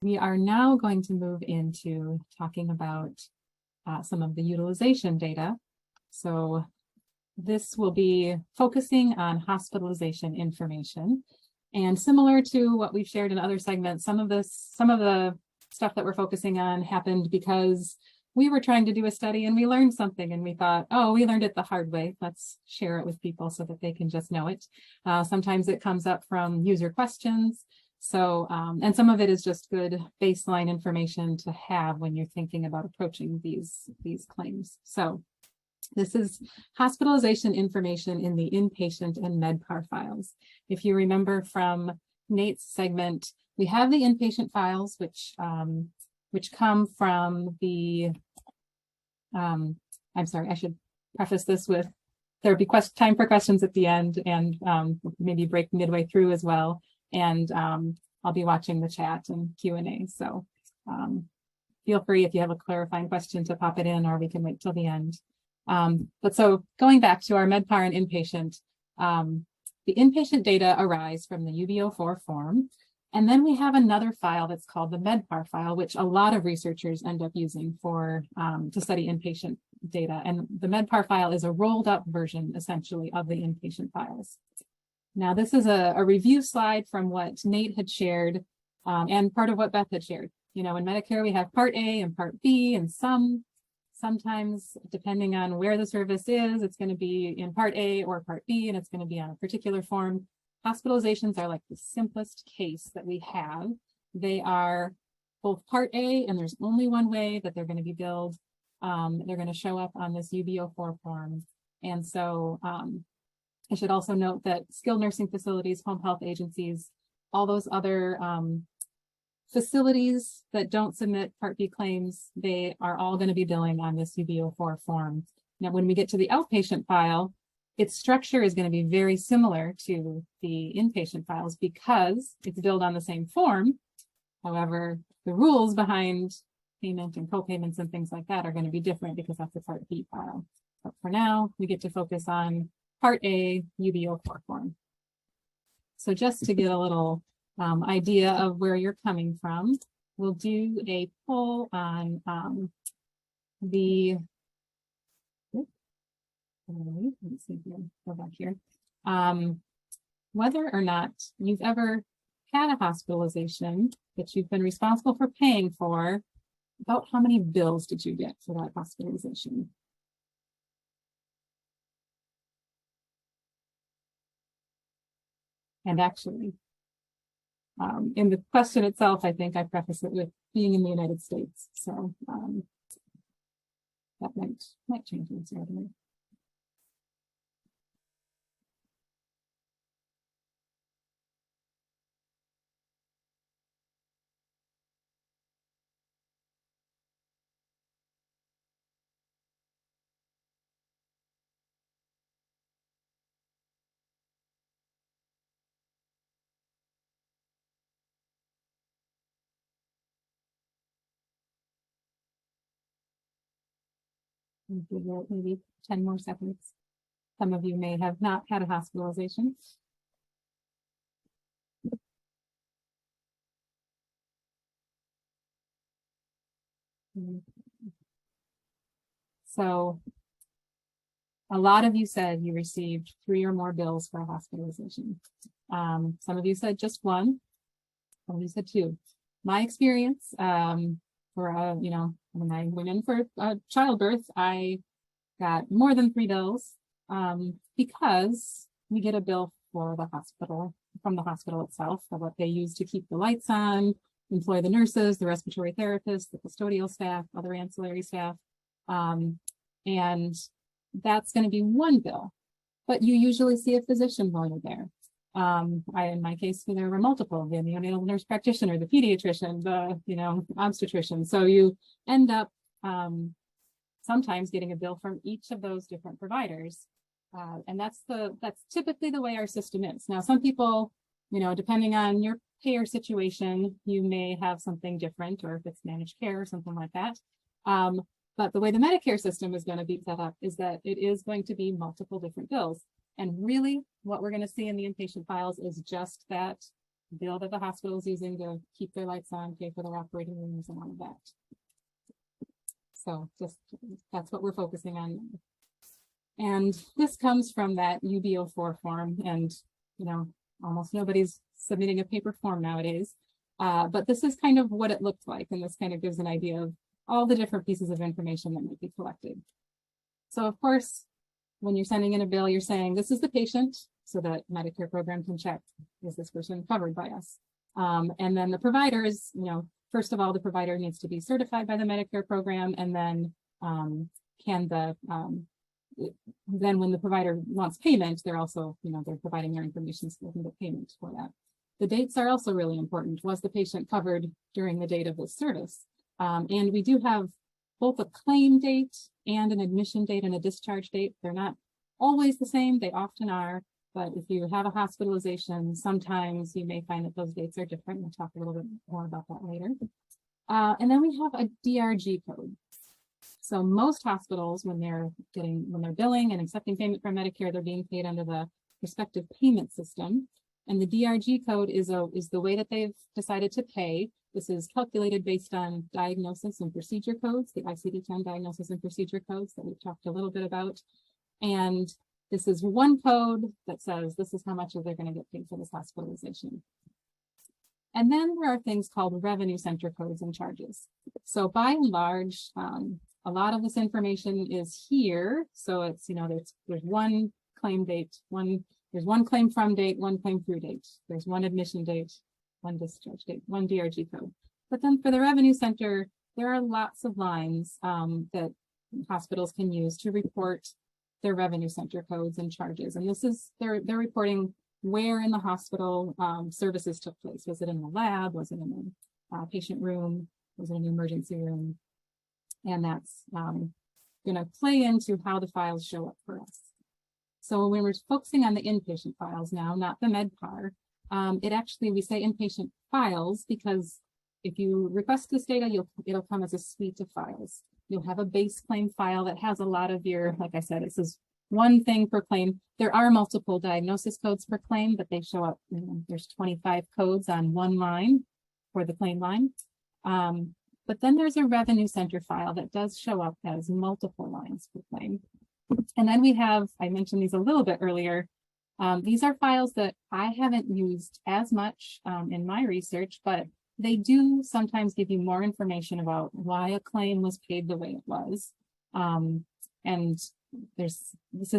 We are now going to move into talking about some of the utilization data. So this will be focusing on hospitalization information. And similar to what we've shared in other segments, some of the stuff that we're focusing on happened because we were trying to do a study and we learned something and we thought, oh, we learned it the hard way. Let's share it with people so that they can just know it. Sometimes it comes up from user questions. So, and some of it is just good baseline information to have when you're thinking about approaching these claims. So this is hospitalization information in the inpatient and MedPAR files. If you remember from Nate's segment, we have the inpatient files, which come from the, I'm sorry, I should preface this with, there'll be time for questions at the end and maybe break midway through as well. And I'll be watching the chat and Q&A. So feel free if you have a clarifying question to pop it in, or we can wait till the end. But so going back to our MedPAR and inpatient, the inpatient data arise from the UB04 form. And then we have another file that's called the MedPAR file, which a lot of researchers end up using for to study inpatient data. And the MedPAR file is a rolled up version, essentially, of the inpatient files. Now, this is a review slide from what Nate had shared and part of what Beth had shared. You know, in Medicare, we have Part A and Part B, and sometimes, depending on where the service is, it's going to be in Part A or Part B, and it's going to be on a particular form. Hospitalizations are like the simplest case that we have. They are both Part A, and there's only one way that they're going to be billed. They're going to show up on this UB04 form. And so I should also note that skilled nursing facilities, home health agencies, all those other facilities that don't submit Part B claims, they are all going to be billing on this UB04 form. Now, when we get to the outpatient file, its structure is going to be very similar to the inpatient files because it's billed on the same form. However, the rules behind payment and co-payments and things like that are going to be different because that's a Part B file. But for now, we get to focus on Part A UB04 form. So just to get a little idea of where you're coming from, we'll do a poll on the, let's see here, go back here, whether or not you've ever had a hospitalization that you've been responsible for paying for. About how many bills did you get for that hospitalization? And actually, in the question itself, I think I preface it with being in the United States. So that might change the answer. Give it maybe 10 more seconds. Some of you may have not had a hospitalization. So a lot of you said you received 3 or more bills for a hospitalization. Some of you said just 1. Some of you said 2. My experience, for you know, when I went in for childbirth, I got more than 3 bills because we get a bill for the hospital, from the hospital itself, for what they use to keep the lights on, employ the nurses, the respiratory therapists, the custodial staff, other ancillary staff. And that's going to be 1 bill, but you usually see a physician while you're there. In my case, there were multiple, the neonatal nurse practitioner, the pediatrician, the, obstetrician. So you end up sometimes getting a bill from each of those different providers. And that's typically the way our system is. Now, some people, depending on your payer situation, you may have something different, or if it's managed care or something like that. But the way the Medicare system is going to be set up is that it is going to be multiple different bills. And really what we're going to see in the inpatient files is just that bill that the hospital is using to keep their lights on, pay for their operating rooms and all of that. So just that's what we're focusing on. And this comes from that UB04 form, and almost nobody's submitting a paper form nowadays. But this is kind of what it looked like, and this kind of gives an idea of all the different pieces of information that might be collected. So of course, when you're sending in a bill, you're saying this is the patient, so that Medicare program can check, is this person covered by us? And then the provider is, first of all, the provider needs to be certified by the Medicare program, and then then when the provider wants payment, they're also, they're providing their information so they can get payment for that. The dates are also really important. Was the patient covered during the date of this service? And we do have both a claim date and an admission date and a discharge date. They're not always the same. They often are. But if you have a hospitalization, sometimes you may find that those dates are different. We'll talk a little bit more about that later. And then we have a DRG code. So most hospitals, when they're billing and accepting payment from Medicare, they're being paid under the respective payment system. And the DRG code is the way that they've decided to pay. This is calculated based on diagnosis and procedure codes, the ICD-10 diagnosis and procedure codes that we've talked a little bit about. And this is one code that says this is how much they're going to get paid for this hospitalization. And then there are things called revenue center codes and charges. So by and large, a lot of this information is here. So it's, there's one claim date, there's one claim from date, one claim through date. There's one admission date, one discharge date, one DRG code. But then for the revenue center, there are lots of lines that hospitals can use to report their revenue center codes and charges. And this is, they're reporting where in the hospital services took place. Was it in the lab? Was it in a patient room? Was it in the emergency room? And that's going to play into how the files show up for us. So when we're focusing on the inpatient files now, not the MedPAR, we say inpatient files because if you request this data, it'll come as a suite of files. You'll have a base claim file that has a lot of your, like I said, it says one thing per claim. There are multiple diagnosis codes per claim, but they show up, there's 25 codes on one line for the claim line. But then there's a revenue center file that does show up as multiple lines per claim. And then we have, I mentioned these a little bit earlier, these are files that I haven't used as much in my research, but they do sometimes give you more information about why a claim was paid the way it was. And this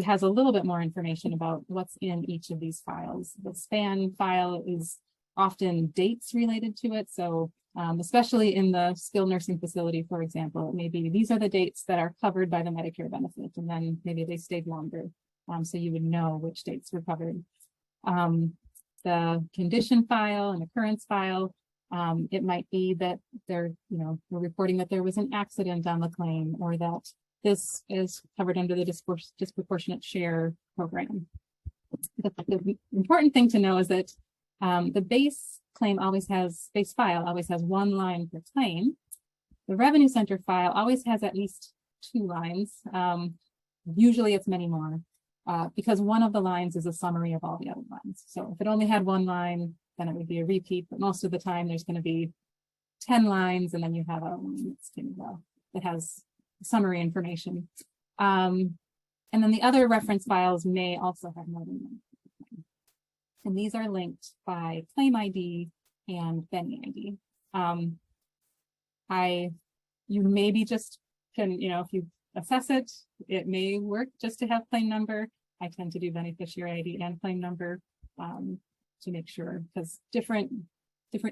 has a little bit more information about what's in each of these files. The SPAN file is often dates related to it. So especially in the skilled nursing facility, for example, it may be these are the dates that are covered by the Medicare benefit, and then maybe they stayed longer. So you would know which dates were covered. The condition file and occurrence file, it might be that we're reporting that there was an accident on the claim, or that this is covered under the disproportionate share program. The important thing to know is that the base file always has one line per claim. The revenue center file always has at least 2 lines. Usually it's many more because one of the lines is a summary of all the other lines. So if it only had 1 line, then it would be a repeat, but most of the time there's going to be 10 lines, and then you have a line that has summary information. And then the other reference files may also have more than 1. And these are linked by claim ID and Benny ID. You maybe just can, if you assess it, it may work just to have claim number. I tend to do beneficiary ID and claim number to make sure, because different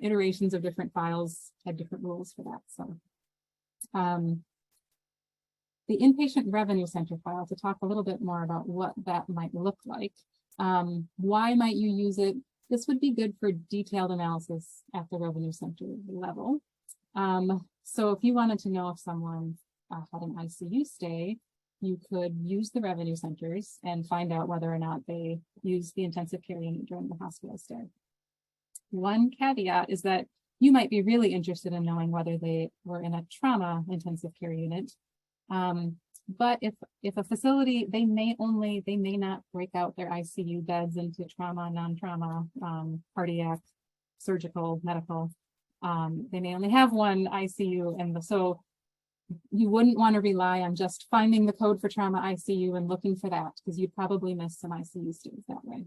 iterations of different files have different rules for that. So the inpatient revenue center file, to talk a little bit more about what that might look like. Why might you use it? This would be good for detailed analysis at the revenue center level. So if you wanted to know if someone had an ICU stay, you could use the revenue centers and find out whether or not they used the intensive care unit during the hospital stay. One caveat is that you might be really interested in knowing whether they were in a trauma intensive care unit. But if a facility, they may not break out their ICU beds into trauma, non-trauma, cardiac, surgical, medical. They may only have one ICU, and so you wouldn't want to rely on just finding the code for trauma ICU and looking for that, because you'd probably miss some ICU stays that way.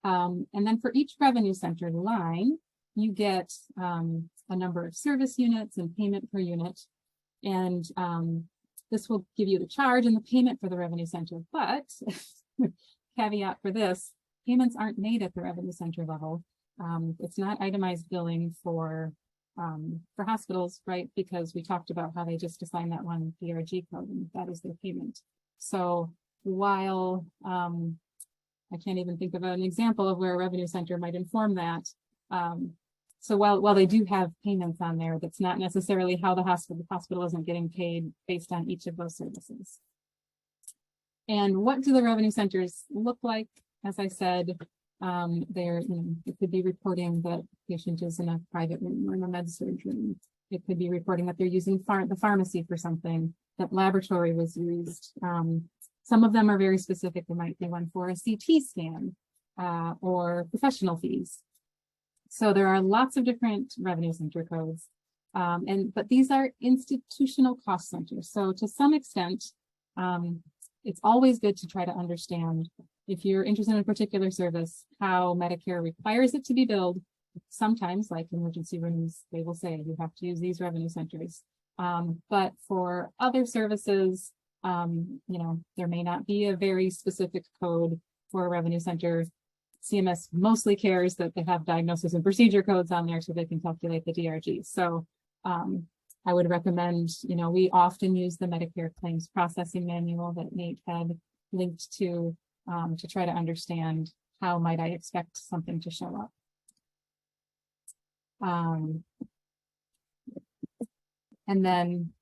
And then for each revenue center line, you get a number of service units and payment per unit. And this will give you the charge and the payment for the revenue center. But caveat for this, payments aren't made at the revenue center level. It's not itemized billing for hospitals, right? Because we talked about how they just assign that one DRG code, and that is their payment. So while I can't even think of an example of where a revenue center might inform that. So while they do have payments on there, that's not necessarily how the hospital isn't getting paid based on each of those services. And what do the revenue centers look like? As I said, it could be reporting that patient is in a private room or in a med-surg room. It could be reporting that they're using the pharmacy for something, that laboratory was used. Some of them are very specific. There might be one for a CT scan or professional fees. So there are lots of different revenue center codes, but these are institutional cost centers. So to some extent, it's always good to try to understand, if you're interested in a particular service, how Medicare requires it to be billed. Sometimes, like emergency rooms, they will say you have to use these revenue centers. But for other services, there may not be a very specific code for a revenue center. CMS mostly cares that they have diagnosis and procedure codes on there so they can calculate the DRG. So I would recommend, we often use the Medicare Claims Processing Manual that Nate had linked to try to understand how might I expect something to show up. And then,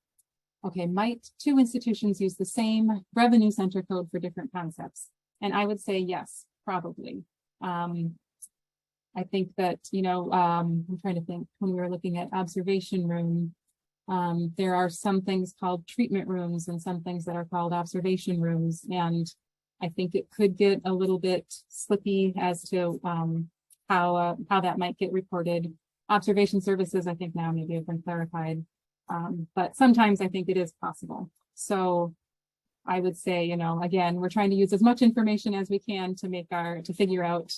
okay, might two institutions use the same revenue center code for different concepts? And I would say yes, probably. I think that, I'm trying to think, when we were looking at observation room, there are some things called treatment rooms and some things that are called observation rooms. And I think it could get a little bit slippy as to how that might get reported. Observation services, I think now maybe have been clarified, but sometimes I think it is possible. So I would say, again, we're trying to use as much information as we can to figure out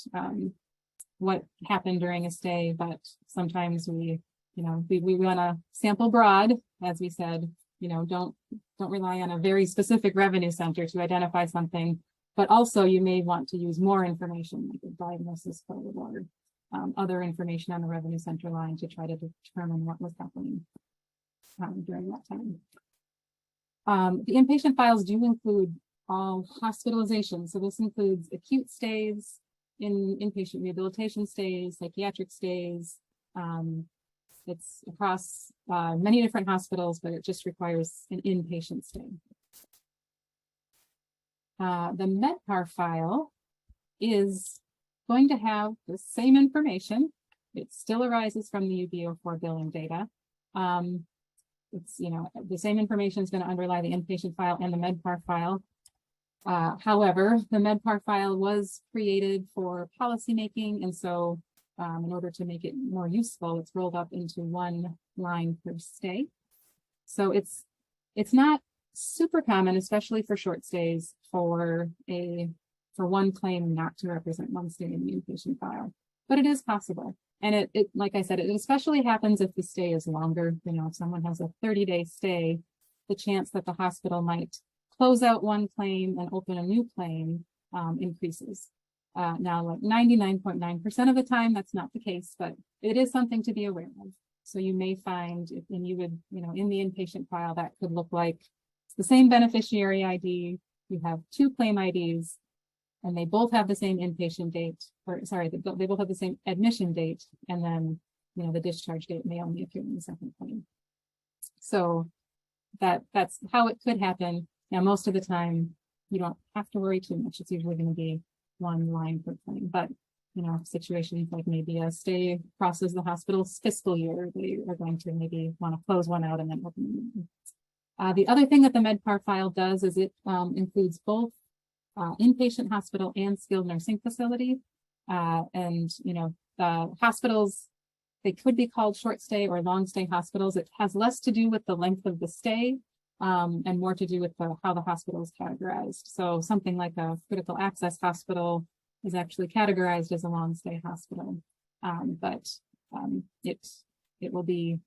what happened during a stay, but sometimes we want to sample broad, as we said, don't rely on a very specific revenue center to identify something, but also you may want to use more information like a diagnosis code or other information on the revenue center line to try to determine what was happening during that time. The inpatient files do include all hospitalization. So this includes acute stays, inpatient rehabilitation stays, psychiatric stays. It's across many different hospitals, but it just requires an inpatient stay. The MedPAR file is going to have the same information. It still arises from the UB04 billing data. It's, the same information is going to underlie the inpatient file and the MedPAR file. However, the MedPAR file was created for policymaking, and so in order to make it more useful, it's rolled up into one line per stay. So it's not super common, especially for short stays, for one claim not to represent one stay in the inpatient file, but it is possible. And it like I said, it especially happens if the stay is longer. If someone has a 30-day stay, the chance that the hospital might close out one claim and open a new claim increases. Now, like 99.9% of the time, that's not the case, but it is something to be aware of. So you may find, and you would, in the inpatient file, that could look like it's the same beneficiary ID. You have two claim IDs, and they both have the same inpatient date, they both have the same admission date, and then, the discharge date may only appear in the second claim. So that's how it could happen. Now, most of the time, you don't have to worry too much. It's usually going to be one line per claim, but situations like maybe a stay crosses the hospital's fiscal year, they are going to maybe want to close one out and then open it. The other thing that the MedPAR file does is it includes both inpatient hospital and skilled nursing facility. And The hospitals, they could be called short stay or long stay hospitals. It has less to do with the length of the stay and more to do with how the hospital is categorized. So something like a critical access hospital is actually categorized as a long stay hospital, but it will be,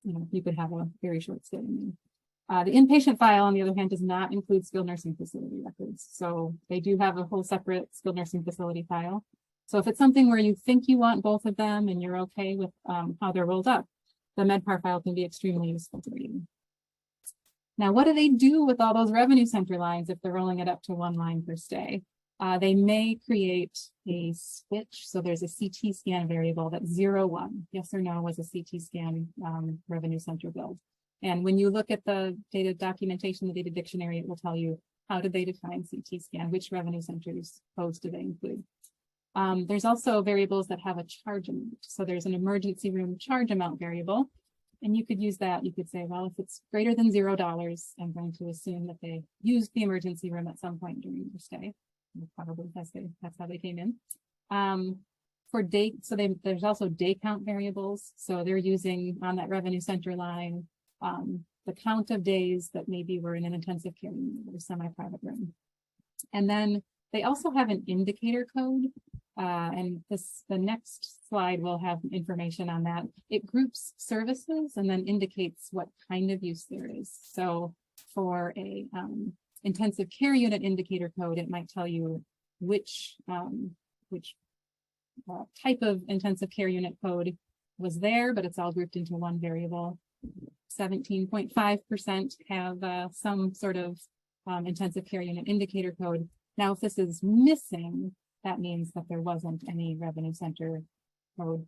you could have a very short stay. The inpatient file, on the other hand, does not include skilled nursing facility records. So they do have a whole separate skilled nursing facility file. So if it's something where you think you want both of them and you're okay with how they're rolled up, the MedPAR file can be extremely useful to you. Now, what do they do with all those revenue center lines if they're rolling it up to one line per stay? They may create a switch. So there's a CT scan variable that's 01. Yes or no was a CT scan revenue center build. And when you look at the data documentation, the data dictionary, it will tell you how did they define CT scan, which revenue centers codes do they include. There's also variables that have a charge amount. So there's an emergency room charge amount variable. And you could use that. You could say, well, if it's greater than $0, I'm going to assume that they used the emergency room at some point during their stay. Probably that's how they came in. For day, so there's also day count variables. So they're using on that revenue center line the count of days that maybe were in an intensive care unit or semi-private room. And then they also have an indicator code. And the next slide will have information on that. It groups services and then indicates what kind of use there is. So for a intensive care unit indicator code, it might tell you which type of intensive care unit code was there, but it's all grouped into one variable. 17.5% have some sort of intensive care unit indicator code. Now, if this is missing, that means that there wasn't any revenue center code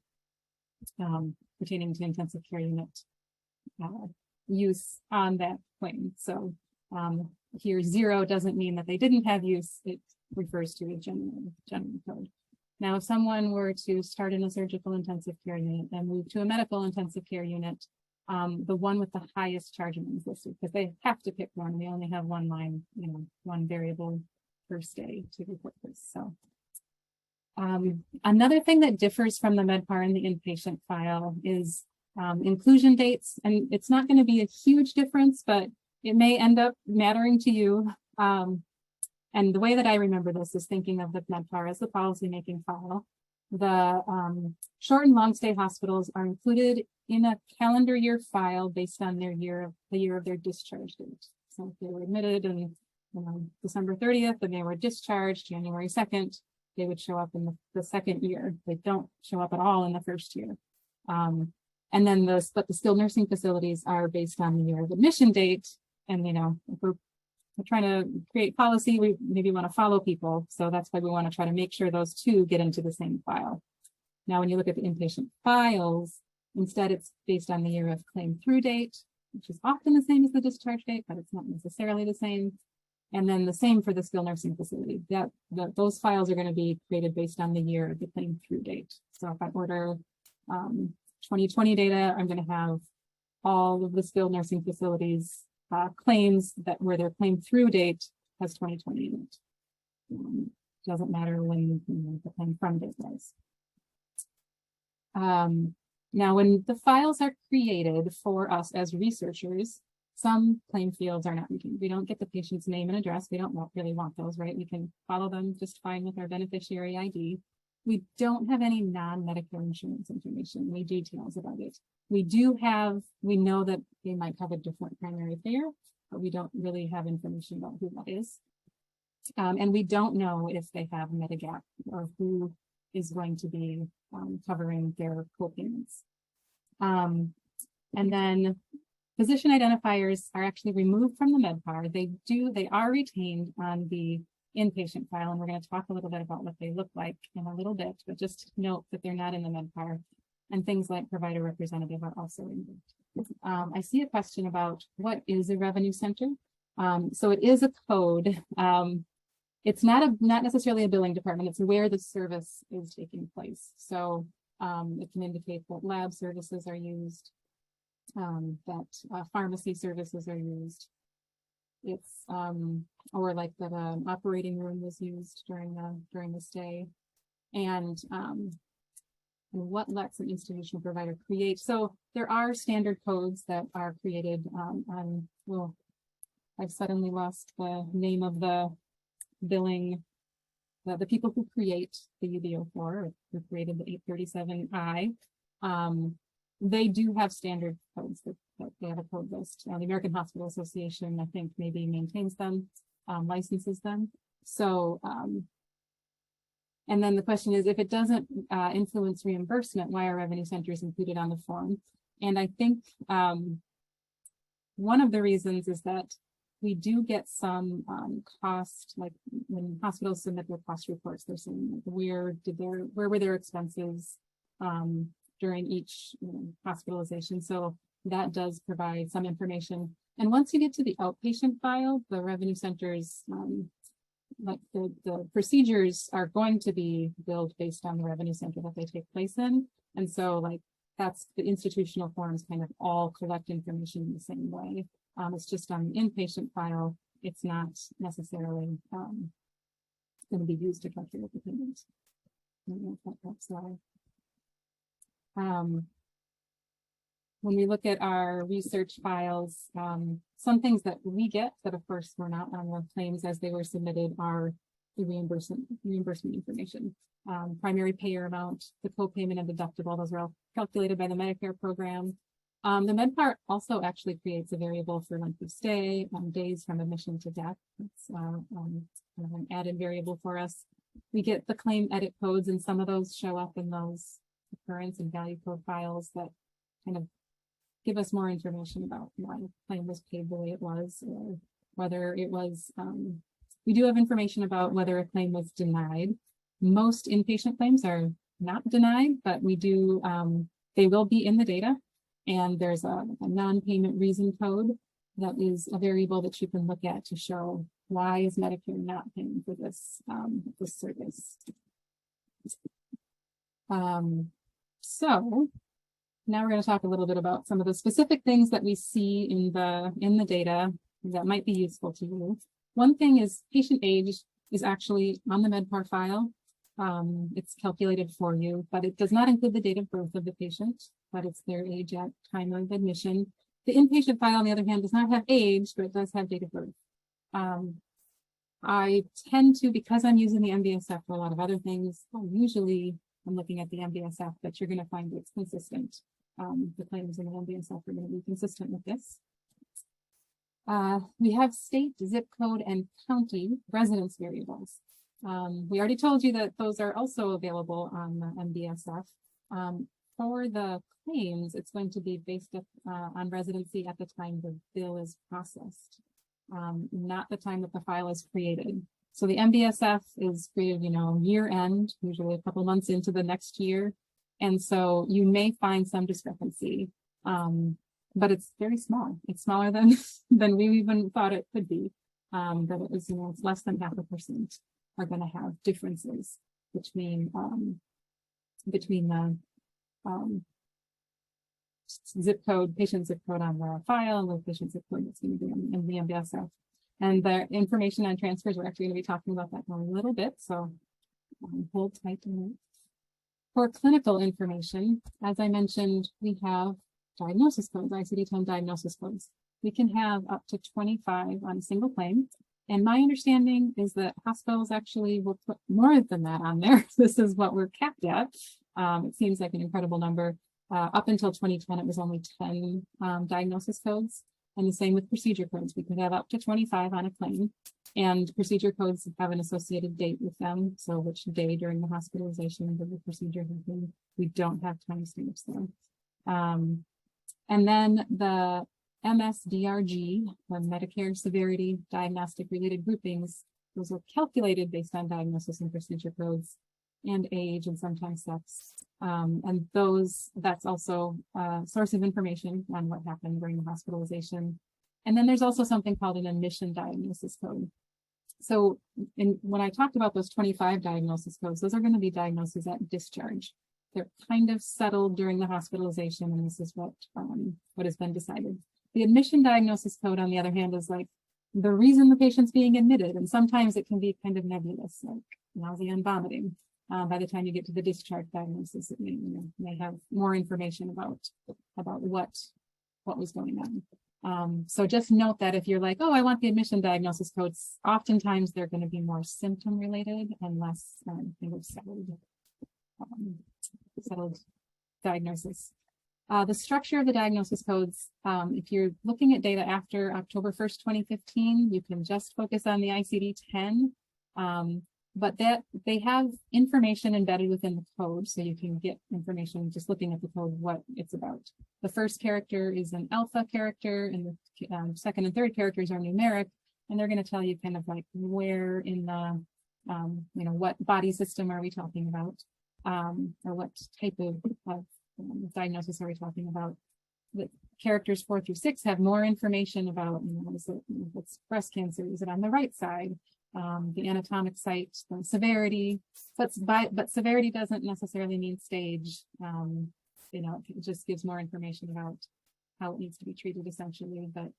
pertaining to intensive care unit use on that claim. So here 0 doesn't mean that they didn't have use. It refers to a general code. Now, if someone were to start in a surgical intensive care unit and move to a medical intensive care unit, the one with the highest charge amount is listed because they have to pick one. They only have one line, one variable per stay to report this. So another thing that differs from the MedPAR and the inpatient file is inclusion dates. And it's not going to be a huge difference, but it may end up mattering to you. And the way that I remember this is thinking of the MedPAR as the policymaking file. The short and long stay hospitals are included in a calendar year file based on the year of their discharge date. So if they were admitted in December 30th and they were discharged January 2nd, they would show up in the second year. They don't show up at all in the first year. And then the skilled nursing facilities are based on the year of admission date. And, if we're trying to create policy, we maybe want to follow people. So that's why we want to try to make sure those two get into the same file. Now, when you look at the inpatient files, instead it's based on the year of claim through date, which is often the same as the discharge date, but it's not necessarily the same. And then the same for the skilled nursing facility. Those files are going to be created based on the year of the claim through date. So if I order 2020 data, I'm going to have all of the skilled nursing facilities claims that where their claim through date has 2020 in it. Doesn't matter when the claim from date was. Now, when the files are created for us as researchers, some claim fields are not retained. We don't get the patient's name and address. We don't really want those, right? We can follow them just fine with our beneficiary ID. We don't have any non-Medicare insurance information, any details about it. We know that they might have a different primary payer, but we don't really have information about who that is. And we don't know if they have Medigap or who is going to be covering their co-payments. And then physician identifiers are actually removed from the MedPAR. They are retained on the inpatient file, and we're going to talk a little bit about what they look like in a little bit, but just note that they're not in the MedPAR, and things like provider representative are also removed. I see a question about what is a revenue center. So it is a code. It's not necessarily a billing department. It's where the service is taking place. So it can indicate that lab services are used, that pharmacy services are used. It's or like that operating room was used during the stay. and what lets an institutional provider create. So there are standard codes that are created well, I've suddenly lost the name of the billing, the people who create the UB04, who created the 837I. They do have standard codes that they have a code list. The American Hospital Association, I think, maybe maintains them, licenses them. So, and then the question is, if it doesn't influence reimbursement, why are revenue centers included on the form? And I think one of the reasons is that we do get some cost, like when hospitals submit their cost reports, they're saying like, where were their expenses during each hospitalization. So that does provide some information. And once you get to the outpatient file, the revenue centers, like the procedures are going to be billed based on the revenue center that they take place in. And so like that's the institutional forms kind of all collect information in the same way. It's just on the inpatient file, it's not necessarily going to be used to calculate the payment. I don't know if that helps there. When we look at our research files, some things that we get that of course were not on the claims as they were submitted are the reimbursement information. Primary payer amount, the co-payment and deductible, those are all calculated by the Medicare program. The MedPAR also actually creates a variable for length of stay, days from admission to death. It's kind of an added variable for us. We get the claim edit codes, and some of those show up in those occurrence and value code files that kind of give us more information about why the claim was paid the way it was, or whether it was, we do have information about whether a claim was denied. Most inpatient claims are not denied, but we do, they will be in the data. And there's a non-payment reason code that is a variable that you can look at to show why is Medicare not paying for this, this service. So now we're going to talk a little bit about some of the specific things that we see in the data that might be useful to you. One thing is patient age is actually on the MedPAR file. It's calculated for you, but it does not include the date of birth of the patient, but it's their age at time of admission. The inpatient file, on the other hand, does not have age, but it does have date of birth. I tend to, because I'm using the MBSF for a lot of other things, usually I'm looking at the MBSF, but you're going to find it's consistent. The claims in the MBSF are going to be consistent with this. We have state, zip code, and county residence variables. We already told you that those are also available on the MBSF. For the claims, it's going to be based on residency at the time the bill is processed, not the time that the file is created. So the MBSF is created, year end, usually a couple months into the next year. And so you may find some discrepancy, but it's very small. It's smaller than we even thought it could be. That it was, it's less than 0.5% are going to have differences between the zip code, patient zip code on the file, and the patient zip code that's going to be in the MBSF. And the information on transfers, we're actually going to be talking about that in a little bit, so hold tight to that. For clinical information, as I mentioned, we have diagnosis codes, ICD-10 diagnosis codes. We can have up to 25 on a single claim. And my understanding is that hospitals actually will put more than that on there. This is what we're capped at. It seems like an incredible number. Up until 2010, it was only 10 diagnosis codes. And the same with procedure codes. We could have up to 25 on a claim. And procedure codes have an associated date with them. So which day during the hospitalization did the procedure happen? We don't have timestamps there. And then the MSDRG, the Medicare Severity Diagnostic Related Groupings, those are calculated based on diagnosis and procedure codes and age and sometimes sex. And that's also a source of information on what happened during the hospitalization. And then there's also something called an admission diagnosis code. So when I talked about those 25 diagnosis codes, those are going to be diagnoses at discharge. They're kind of settled during the hospitalization, and this is what has been decided. The admission diagnosis code, on the other hand, is like the reason the patient's being admitted, and sometimes it can be kind of nebulous, like nausea and vomiting. By the time you get to the discharge diagnosis, it may have more information about what was going on. So just note that if you're like, oh, I want the admission diagnosis codes, oftentimes they're going to be more symptom related and less settled diagnosis. The structure of the diagnosis codes, if you're looking at data after October 1st, 2015, you can just focus on the ICD-10, but that they have information embedded within the code, so you can get information just looking at the code, what it's about. The first character is an alpha character, and the second and third characters are numeric, and they're going to tell you kind of like where in the, what body system are we talking about, or what type of diagnosis are we talking about. The characters 4 through 6 have more information about, is it, if it's breast cancer, is it on the right side, the anatomic site, the severity, but severity doesn't necessarily mean stage. It just gives more information about how it needs to be treated essentially, but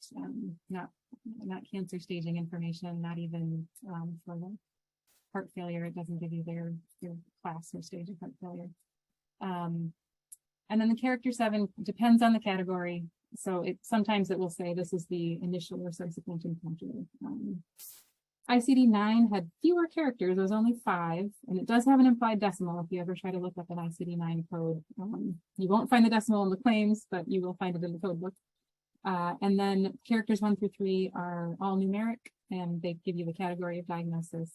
not cancer staging information, not even for the heart failure. It doesn't give you their class or stage of heart failure. And then the character 7 depends on the category. So sometimes it will say this is the initial or subsequent encounter. ICD-9 had fewer characters. It was only 5, and it does have an implied decimal if you ever try to look up an ICD-9 code. You won't find the decimal in the claims, but you will find it in the code book. And then characters 1 through 3 are all numeric, and they give you the category of diagnosis.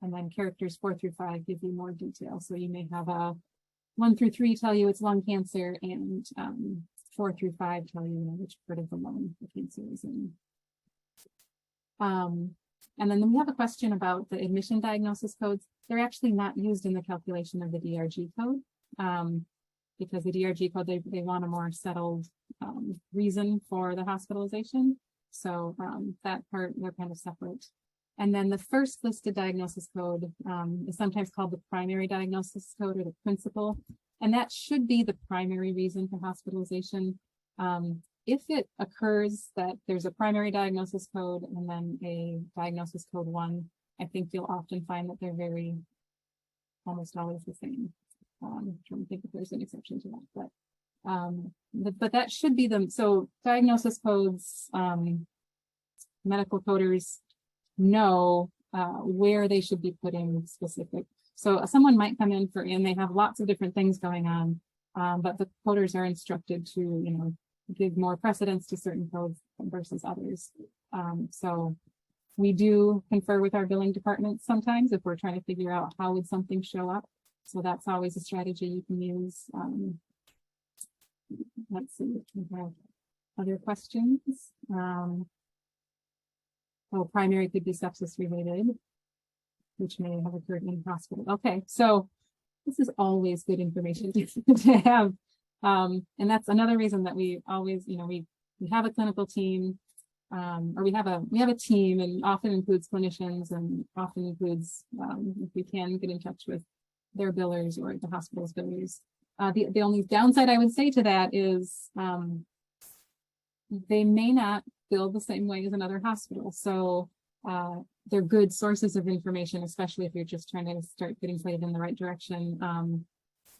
And then characters 4 through 5 give you more detail. So you may have a 1 through 3 tell you it's lung cancer, and 4 through 5 tell you, which part of the lung the cancer is in. And then we have a question about the admission diagnosis codes. They're actually not used in the calculation of the DRG code, because the DRG code, they want a more settled reason for the hospitalization. So that part, they're kind of separate. And then the first listed diagnosis code is sometimes called the primary diagnosis code or the principal. And that should be the primary reason for hospitalization. If it occurs that there's a primary diagnosis code and then a diagnosis code 1, I think you'll often find that they're almost always the same. I'm trying to think if there's an exception to that, but that should be them. So diagnosis codes, medical coders know where they should be putting specific. So someone might come in and they have lots of different things going on, but the coders are instructed to, give more precedence to certain codes versus others. So we do confer with our billing departments sometimes if we're trying to figure out how would something show up. So that's always a strategy you can use. Let's see if we have other questions. Primary could be sepsis related, which may have occurred in hospital. Okay, so this is always good information to have. And that's another reason that we always, we have a clinical team, or we have a team, and often includes clinicians, and often includes, if we can get in touch with their billers or the hospital's billers. The only downside I would say to that is they may not bill the same way as another hospital. So they're good sources of information, especially if you're just trying to start getting pointed in the right direction.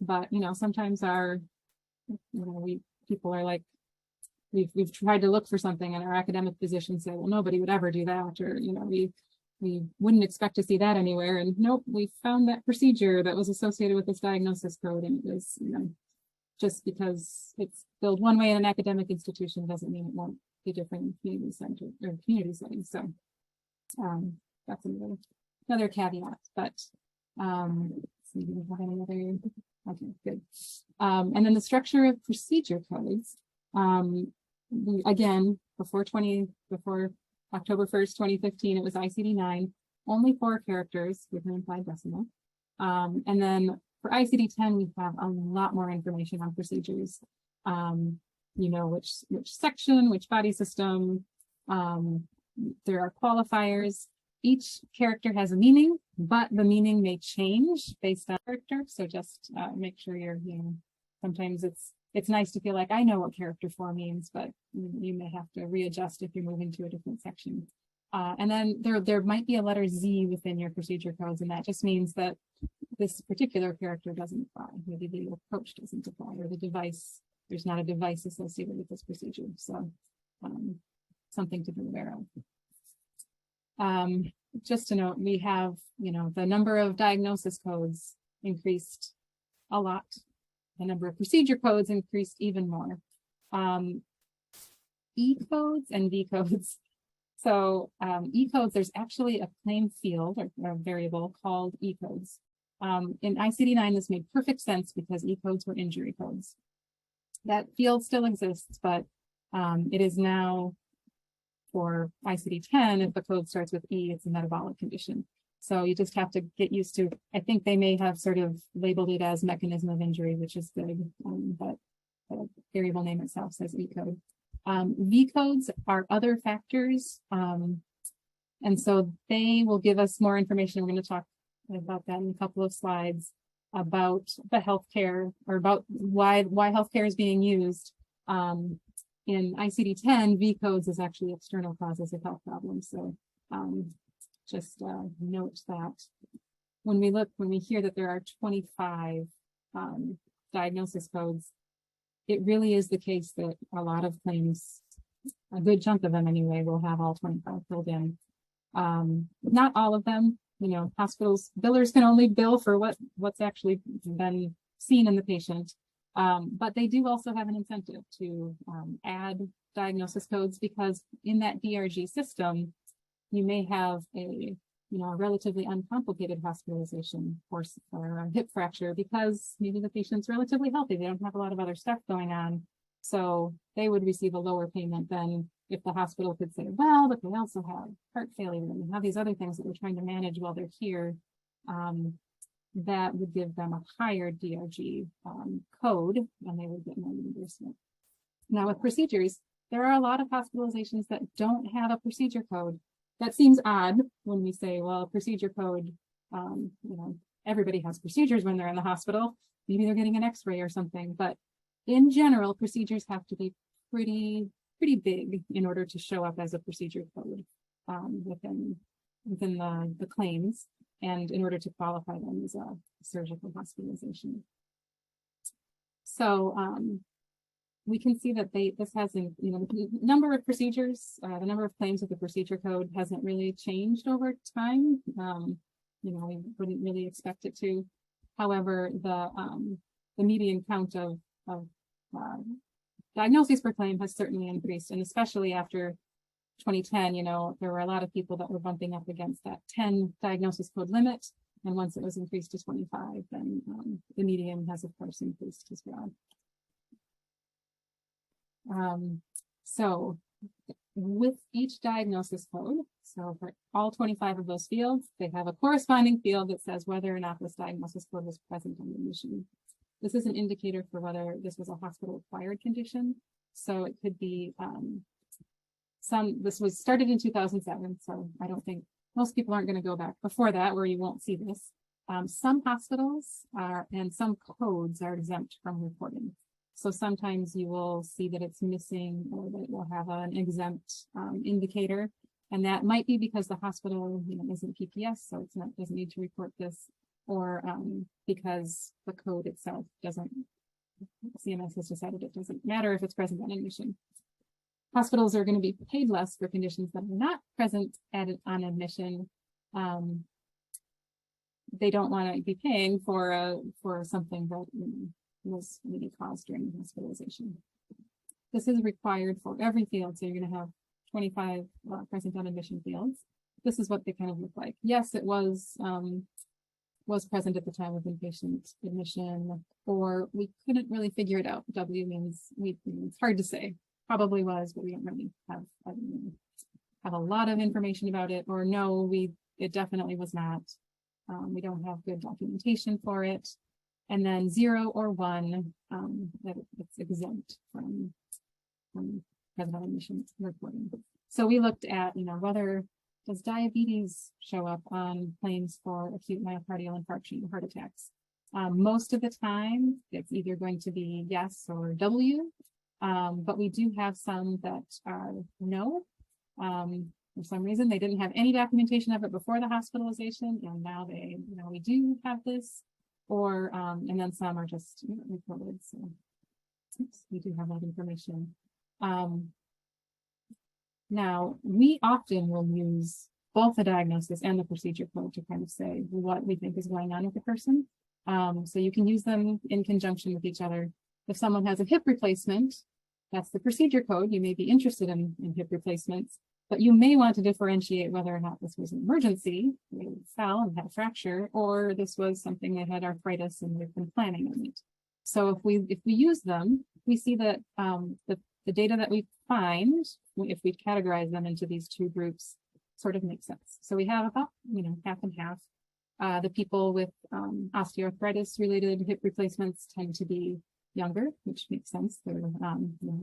But sometimes people are like, we've tried to look for something, and our academic physicians say, well, nobody would ever do that, or we wouldn't expect to see that anywhere. And nope, we found that procedure that was associated with this diagnosis code, and it was, just because it's billed one way in an academic institution doesn't mean it won't be different in community center or community settings. So that's another caveat. But let's see, do we have any other? Okay, good. And then the structure of procedure codes. Again, before October 1st, 2015, it was ICD-9, only 4 characters with an implied decimal. And then for ICD-10, we have a lot more information on procedures. Which section, which body system. There are qualifiers. Each character has a meaning, but the meaning may change based on character. So just make sure sometimes it's nice to feel like I know what character 4 means, but you may have to readjust if you're moving to a different section. And then there might be a letter Z within your procedure codes, and that just means that this particular character doesn't apply. Maybe the approach doesn't apply, or the device, there's not a device associated with this procedure. So something to be aware of. Just to note, we have, the number of diagnosis codes increased a lot. The number of procedure codes increased even more. E codes and V codes. So E codes, there's actually a claim field or a variable called E codes. In ICD-9, this made perfect sense because E codes were injury codes. That field still exists, but it is now for ICD-10, if the code starts with E, it's a metabolic condition. So you just have to get used to, I think they may have sort of labeled it as mechanism of injury, which is good, but the variable name itself says E code. V codes are other factors, and so they will give us more information. We're going to talk about that in a couple of slides about the healthcare, or about why healthcare is being used. In ICD-10, V codes is actually external causes of health problems. So just note that when we hear that there are 25 diagnosis codes, it really is the case that a lot of claims, a good chunk of them anyway, will have all 25 filled in. Not all of them, hospitals, billers can only bill for what's actually been seen in the patient. But they do also have an incentive to add diagnosis codes, because in that DRG system, you may have a relatively uncomplicated hospitalization or a hip fracture because maybe the patient's relatively healthy. They don't have a lot of other stuff going on. So they would receive a lower payment than if the hospital could say, well, but they also have heart failure and they have these other things that we're trying to manage while they're here. That would give them a higher DRG code, and they would get more reimbursement. Now with procedures, there are a lot of hospitalizations that don't have a procedure code. That seems odd when we say, well, procedure code, everybody has procedures when they're in the hospital. Maybe they're getting an x-ray or something, but in general, procedures have to be pretty big in order to show up as a procedure code within the claims, and in order to qualify them as a surgical hospitalization. So we can see that this hasn't, the number of procedures, the number of claims with the procedure code hasn't really changed over time. We wouldn't really expect it to. However, the median count of diagnoses per claim has certainly increased, and especially after 2010, there were a lot of people that were bumping up against that 10 diagnosis code limit. And once it was increased to 25, then the median has, of course, increased as well. So with each diagnosis code, so for all 25 of those fields, they have a corresponding field that says whether or not this diagnosis code was present on admission. This is an indicator for whether this was a hospital-acquired condition. So it could be this was started in 2007, so I don't think most people aren't going to go back before that where you won't see this. Some hospitals and some codes are exempt from reporting. So sometimes you will see that it's missing, or that it will have an exempt indicator. And that might be because the hospital isn't PPS, so doesn't need to report this, or because the code itself CMS has decided it doesn't matter if it's present on admission. Hospitals are going to be paid less for conditions that are not present on admission. They don't want to be paying for something that was maybe caused during the hospitalization. This is required for every field, so you're going to have 25 present on admission fields. This is what they kind of look like. Yes, it was present at the time of inpatient admission, or we couldn't really figure it out. W means it's hard to say. Probably was, but we don't really have a lot of information about it. Or no, it definitely was not. We don't have good documentation for it. And then 0 or 1, that it's exempt from present on admission reporting. So we looked at, whether does diabetes show up on claims for acute myocardial infarction, heart attacks. Most of the time, it's either going to be yes or W. But we do have some that are no. For some reason, they didn't have any documentation of it before the hospitalization, and now we do have this. or, and then some are just reported. So oops, we do have that information. Now, we often will use both the diagnosis and the procedure code to kind of say what we think is going on with the person. So you can use them in conjunction with each other. If someone has a hip replacement, that's the procedure code. You may be interested in hip replacements, but you may want to differentiate whether or not this was an emergency, they fell and had a fracture, or this was something that had arthritis and we've been planning on it. So if we use them, we see that the data that we find, if we categorize them into these two groups, sort of makes sense. So we have about, half and half. The people with osteoarthritis related hip replacements tend to be younger, which makes sense. They're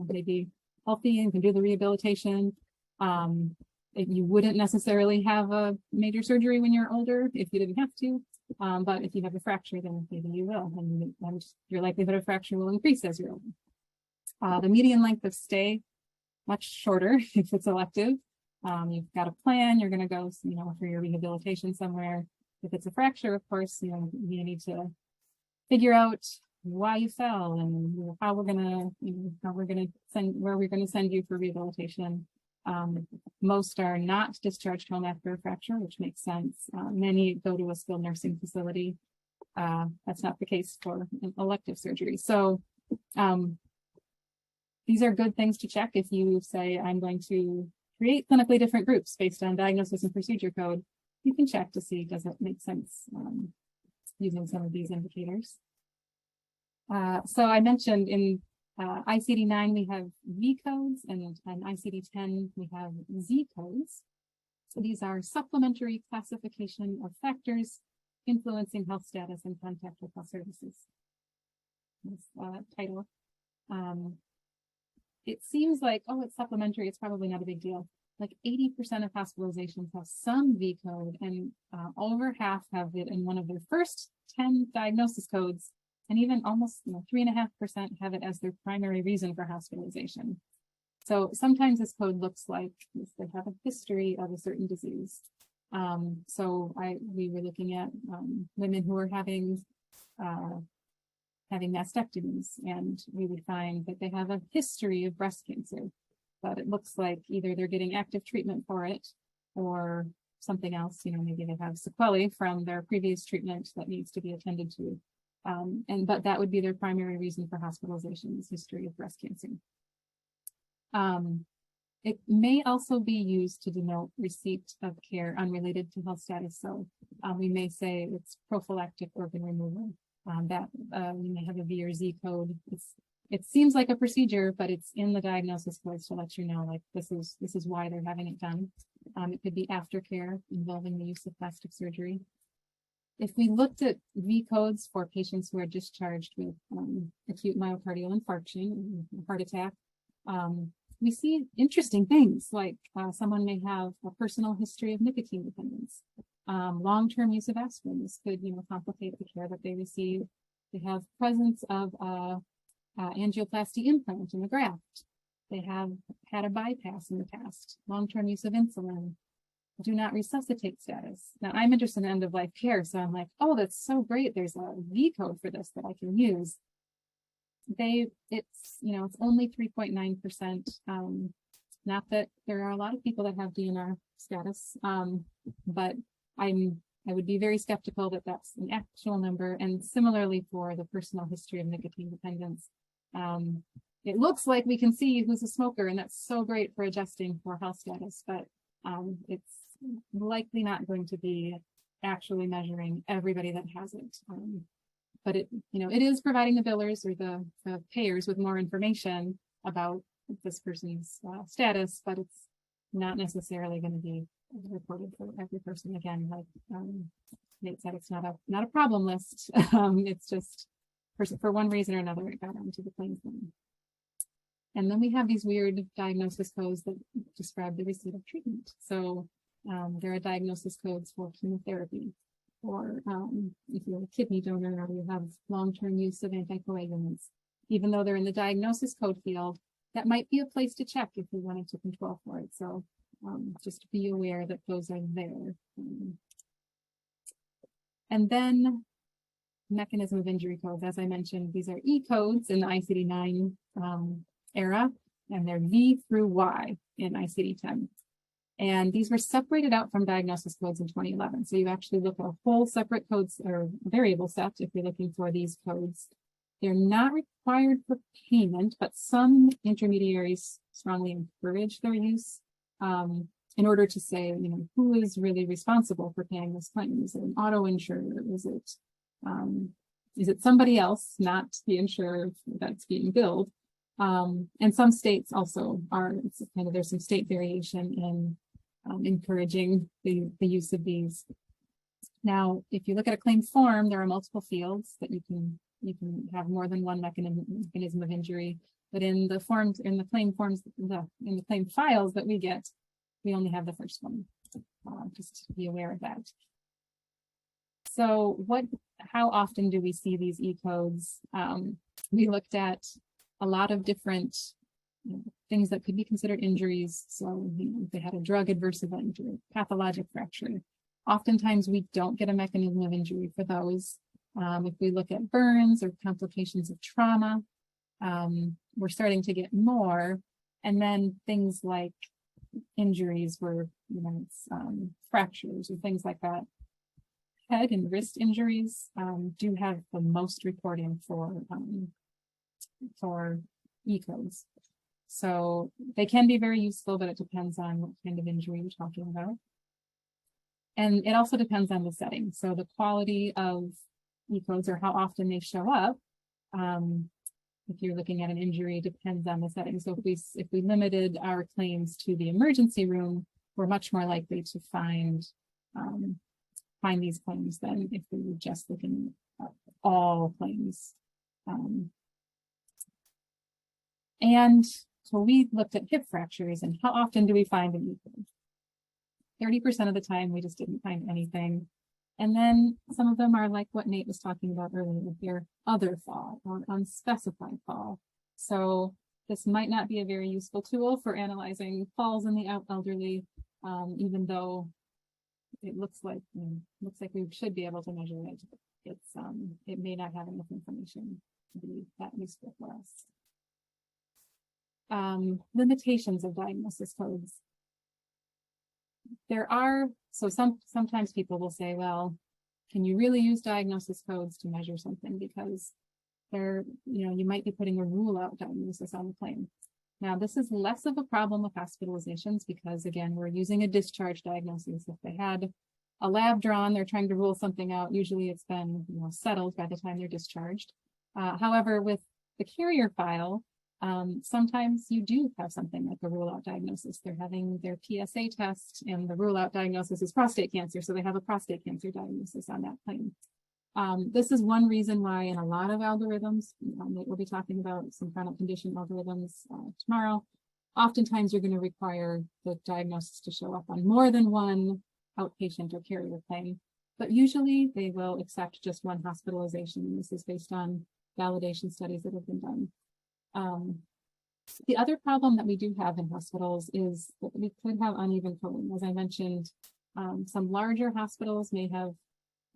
maybe healthy and can do the rehabilitation. You wouldn't necessarily have a major surgery when you're older if you didn't have to. But if you have a fracture, then maybe you will, and your likelihood of fracture will increase as you're older. The median length of stay, much shorter if it's elective. You've got a plan, you're going to go, for your rehabilitation somewhere. If it's a fracture, of course, you need to figure out why you fell and how we're going to where we're going to send you for rehabilitation. Most are not discharged home after a fracture, which makes sense. Many go to a skilled nursing facility. That's not the case for an elective surgery. So these are good things to check if you say, I'm going to create clinically different groups based on diagnosis and procedure code. You can check to see, does it make sense using some of these indicators. So I mentioned in ICD-9 we have V codes, and in ICD-10 we have Z codes. So these are supplementary classification of factors influencing health status and contact with health services. This title. It seems like, oh, it's supplementary, it's probably not a big deal. Like 80% of hospitalizations have some V code, and over half have it in one of their first 10 diagnosis codes, and even almost 3.5% have it as their primary reason for hospitalization. So sometimes this code looks like they have a history of a certain disease. So we were looking at women who were having mastectomies, and we would find that they have a history of breast cancer. But it looks like either they're getting active treatment for it or something else, maybe they have sequelae from their previous treatment that needs to be attended to. But that would be their primary reason for hospitalization, is history of breast cancer. It may also be used to denote receipt of care unrelated to health status. So we may say it's prophylactic organ removal. We may have a V or Z code. It seems like a procedure, but it's in the diagnosis codes to let you know, like, this is why they're having it done. It could be aftercare involving the use of plastic surgery. If we looked at V codes for patients who are discharged with acute myocardial infarction, heart attack, we see interesting things, like someone may have a personal history of nicotine dependence. Long-term use of aspirin. This could, complicate the care that they receive. They have presence of angioplasty implant in the graft. They have had a bypass in the past. Long-term use of insulin. Do not resuscitate status. Now, I'm interested in end-of-life care, so I'm like, oh, that's so great. There's a V code for this that I can use. It's only 3.9%. Not that there are a lot of people that have DNR status, but I would be very skeptical that that's an actual number. And similarly for the personal history of nicotine dependence, it looks like we can see who's a smoker, and that's so great for adjusting for health status, but it's likely not going to be actually measuring everybody that has it. But it is providing the billers or the payers with more information about this person's status, but it's not necessarily going to be reported for every person. Again, like Nate said, it's not a problem list. It's just for one reason or another, it got onto the claims line. And then we have these weird diagnosis codes that describe the receipt of treatment. So there are diagnosis codes for chemotherapy, or if you're a kidney donor, or you have long-term use of anticoagulants. Even though they're in the diagnosis code field, that might be a place to check if we wanted to control for it. So just be aware that those are there. And then mechanism of injury codes. As I mentioned, these are E codes in the ICD-9 era, and they're V through Y in ICD-10. And these were separated out from diagnosis codes in 2011. So you actually look at a whole separate codes or variable set if you're looking for these codes. They're not required for payment, but some intermediaries strongly encourage their use in order to say, you know, who is really responsible for paying this claim? Is it an auto insurer? Is it somebody else, not the insurer that's being billed? And some states also are, it's kind of, there's some state variation in encouraging the use of these. Now, if you look at a claim form, there are multiple fields that you can have more than one mechanism of injury, but in the forms, in the claim forms, in the claim files that we get, we only have the first one. Just to be aware of that. So how often do we see these E codes? We looked at a lot of different things that could be considered injuries. So if they had a drug adverse event or pathologic fracture, oftentimes we don't get a mechanism of injury for those. If we look at burns or complications of trauma, we're starting to get more. And then things like injuries where, you know, it's fractures or things like that. Head and wrist injuries do have the most reporting for E codes. So they can be very useful, but it depends on what kind of injury you're talking about. And it also depends on the setting. So the quality of E codes or how often they show up, if you're looking at an injury, depends on the setting. So if we limited our claims to the emergency room, we're much more likely to find these claims than if we were just looking at all claims. And so we looked at hip fractures and how often do we find an E code? 30% of the time, we just didn't find anything. And then some of them are like what Nate was talking about earlier with their other fall or unspecified fall. So this might not be a very useful tool for analyzing falls in the elderly, even though it looks like we should be able to measure it. It may not have enough information to be that useful for us. Limitations of diagnosis codes. There are, so sometimes people will say, well, can you really use diagnosis codes to measure something? Because you might be putting a rule out diagnosis on the claim. Now, this is less of a problem with hospitalizations because, again, we're using a discharge diagnosis. If they had a lab drawn, they're trying to rule something out. Usually it's been settled by the time they're discharged. However, with the carrier file, sometimes you do have something like a rule-out diagnosis. They're having their PSA test, and the rule-out diagnosis is prostate cancer, so they have a prostate cancer diagnosis on that claim. This is one reason why in a lot of algorithms, we'll be talking about some chronic condition algorithms tomorrow, oftentimes you're going to require the diagnosis to show up on more than one outpatient or carrier claim, but usually they will accept just one hospitalization, and this is based on validation studies that have been done. The other problem that we do have in hospitals is that we could have uneven coding. As I mentioned, some larger hospitals may have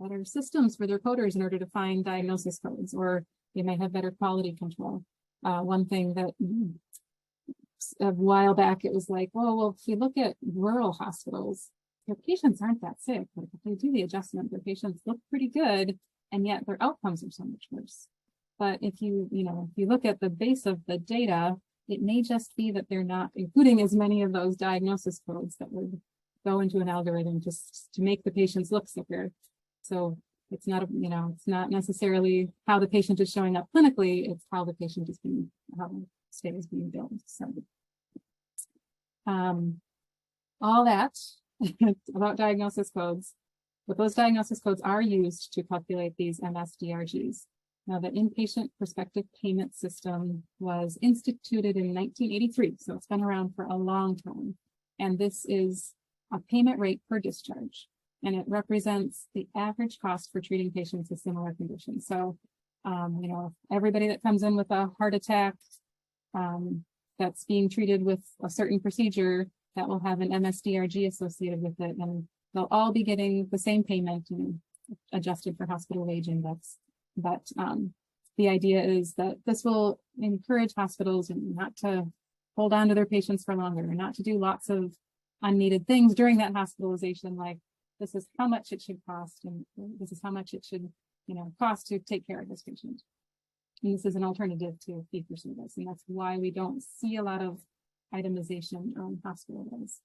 better systems for their coders in order to find diagnosis codes, or they may have better quality control. One thing that a while back, it was like, oh, well, if you look at rural hospitals, their patients aren't that sick. Like if they do the adjustment, their patients look pretty good, and yet their outcomes are so much worse. But if you look at the base of the data, it may just be that they're not including as many of those diagnosis codes that would go into an algorithm just to make the patients look sicker. So it's not, it's not necessarily how the patient is showing up clinically, it's how the patient is being, how the state is being billed. So all that about diagnosis codes, but those diagnosis codes are used to calculate these MSDRGs. Now, the Inpatient Prospective Payment System was instituted in 1983, so it's been around for a long time. And this is a payment rate per discharge, and it represents the average cost for treating patients with similar conditions. So, everybody that comes in with a heart attack that's being treated with a certain procedure, that will have an MSDRG associated with it, and they'll all be getting the same payment and adjusted for hospital wage index. But the idea is that this will encourage hospitals not to hold on to their patients for longer, not to do lots of unneeded things during that hospitalization, like this is how much it should cost, and this is how much it should, cost to take care of this patient. And this is an alternative to fee-for-service, and that's why we don't see a lot of itemization on hospital bills.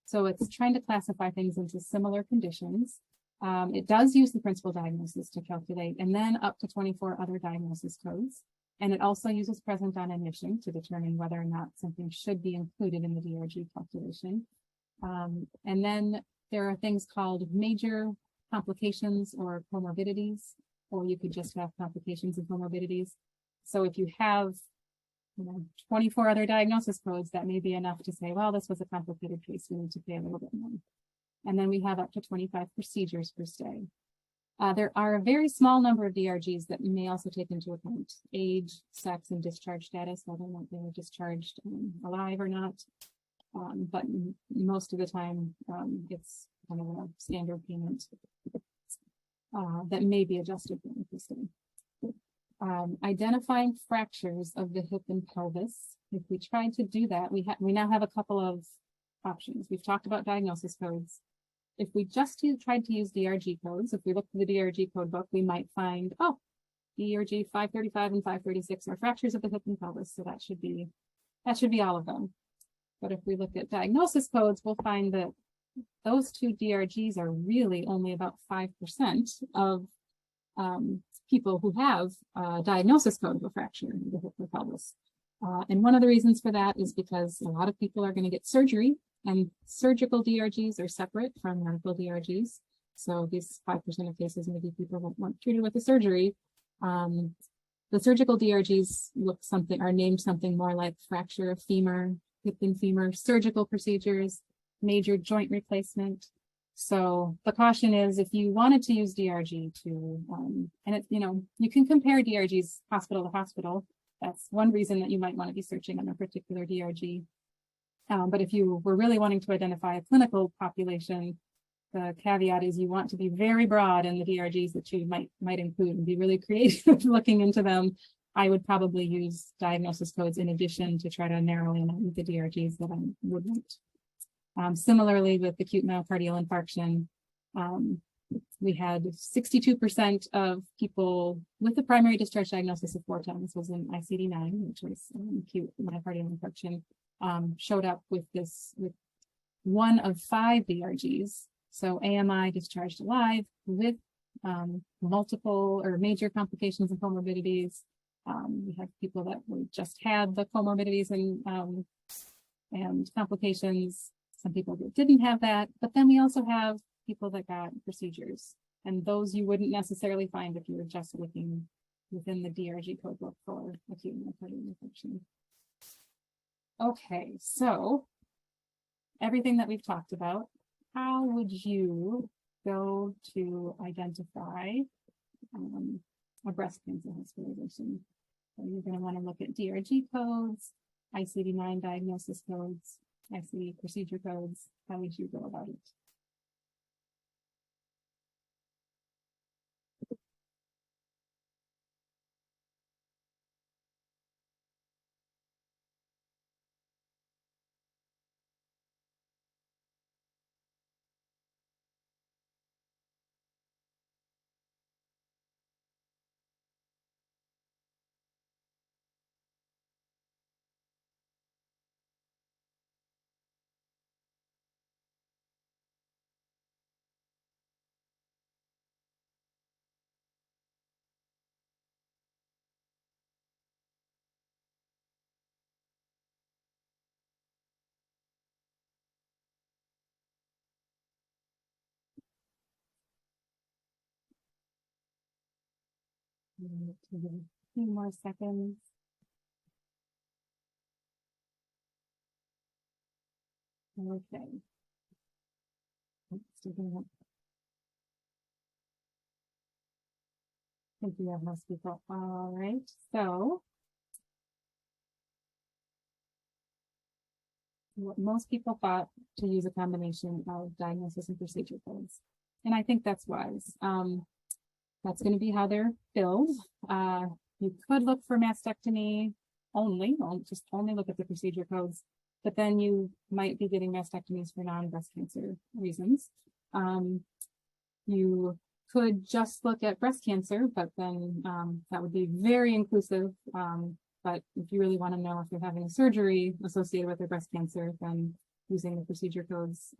So it's trying to classify things into similar conditions. It does use the principal diagnosis to calculate, and then up to 24 other diagnosis codes. And it also uses present on admission to determine whether or not something should be included in the DRG calculation. And then there are things called major complications or comorbidities, or you could just have complications and comorbidities. So if you have 24 other diagnosis codes, that may be enough to say, well, this was a complicated case, we need to pay a little bit more. And then we have up to 25 procedures per stay. There are a very small number of DRGs that may also take into account age, sex, and discharge status, whether or not they were discharged alive or not. But most of the time, it's kind of a standard payment that may be adjusted for the stay. Identifying fractures of the hip and pelvis. If we tried to do that, we now have a couple of options. We've talked about diagnosis codes. If we just tried to use DRG codes, if we look through the DRG code book, we might find, oh, DRG 535 and 536 are fractures of the hip and pelvis, so that should be all of them. But if we look at diagnosis codes, we'll find that those two DRGs are really only about 5% of people who have a diagnosis code of a fracture in the hip or pelvis. And one of the reasons for that is because a lot of people are going to get surgery, and surgical DRGs are separate from medical DRGs. So these 5% of cases, maybe people weren't treated with a surgery. The surgical DRGs are named something more like fracture of femur, hip and femur, surgical procedures, major joint replacement. So the caution is, if you wanted to use DRG you can compare DRGs hospital to hospital. That's one reason that you might want to be searching on a particular DRG. But if you were really wanting to identify a clinical population, the caveat is you want to be very broad in the DRGs that you might include and be really creative looking into them. I would probably use diagnosis codes in addition to try to narrow in on the DRGs that I wouldn't. Similarly, with acute myocardial infarction, we had 62% of people with a primary discharge diagnosis of 4 times was in ICD-9, which was acute myocardial infarction, showed up with 1 of 5 DRGs. So AMI discharged alive with multiple or major complications and comorbidities. We have people that just had the comorbidities and complications. Some people that didn't have that, but then we also have people that got procedures, and those you wouldn't necessarily find if you were just looking within the DRG code book for acute myocardial infarction. Okay, so everything that we've talked about, how would you go to identify a breast cancer hospitalization? So you're going to want to look at DRG codes, ICD-9 diagnosis codes, ICD procedure codes. How would you go about it? A few more seconds. Okay. Thank you, most people. All right, so what most people thought to use a combination of diagnosis and procedure codes, and I think that's wise. That's going to be how they're billed. You could look for mastectomy only look at the procedure codes, but then you might be getting mastectomies for non-breast cancer reasons. You could just look at breast cancer, but then that would be very inclusive. But if you really want to know if you're having a surgery associated with their breast cancer, then using the procedure codes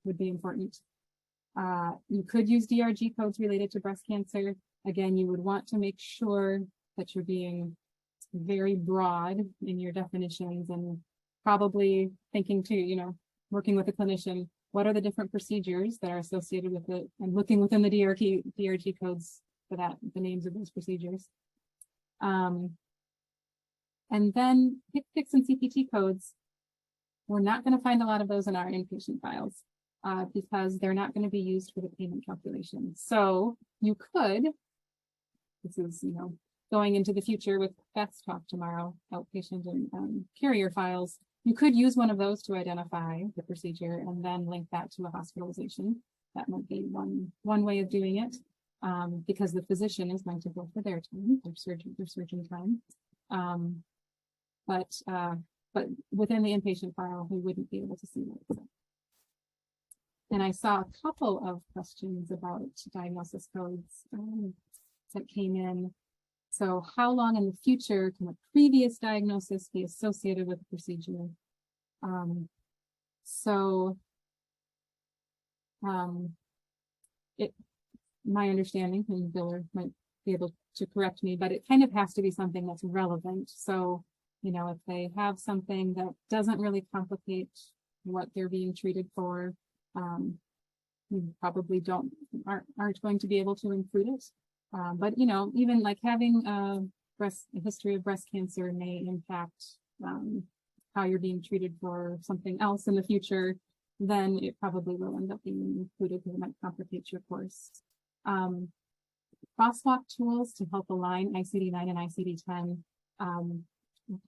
would be important. You could use DRG codes related to breast cancer. Again, you would want to make sure that you're being very broad in your definitions and probably thinking too, working with a clinician, what are the different procedures that are associated with it, and looking within the DRG codes for that, the names of those procedures. And then HCPCS and CPT codes, we're not going to find a lot of those in our inpatient files because they're not going to be used for the payment calculation. So you could, this is, going into the future with Beth's talk tomorrow, outpatient and carrier files, you could use one of those to identify the procedure and then link that to a hospitalization. That might be one way of doing it because the physician is going to go for their time, their surgeon time. But within the inpatient file, we wouldn't be able to see that. And I saw a couple of questions about diagnosis codes that came in. So how long in the future can a previous diagnosis be associated with a procedure? My understanding, and Bill might be able to correct me, but it kind of has to be something that's relevant. So, if they have something that doesn't really complicate what they're being treated for, you probably aren't going to be able to include it. But even like having a history of breast cancer may impact how you're being treated for something else in the future, then it probably will end up being included because it might complicate your course. Crosswalk tools to help align ICD-9 and ICD-10.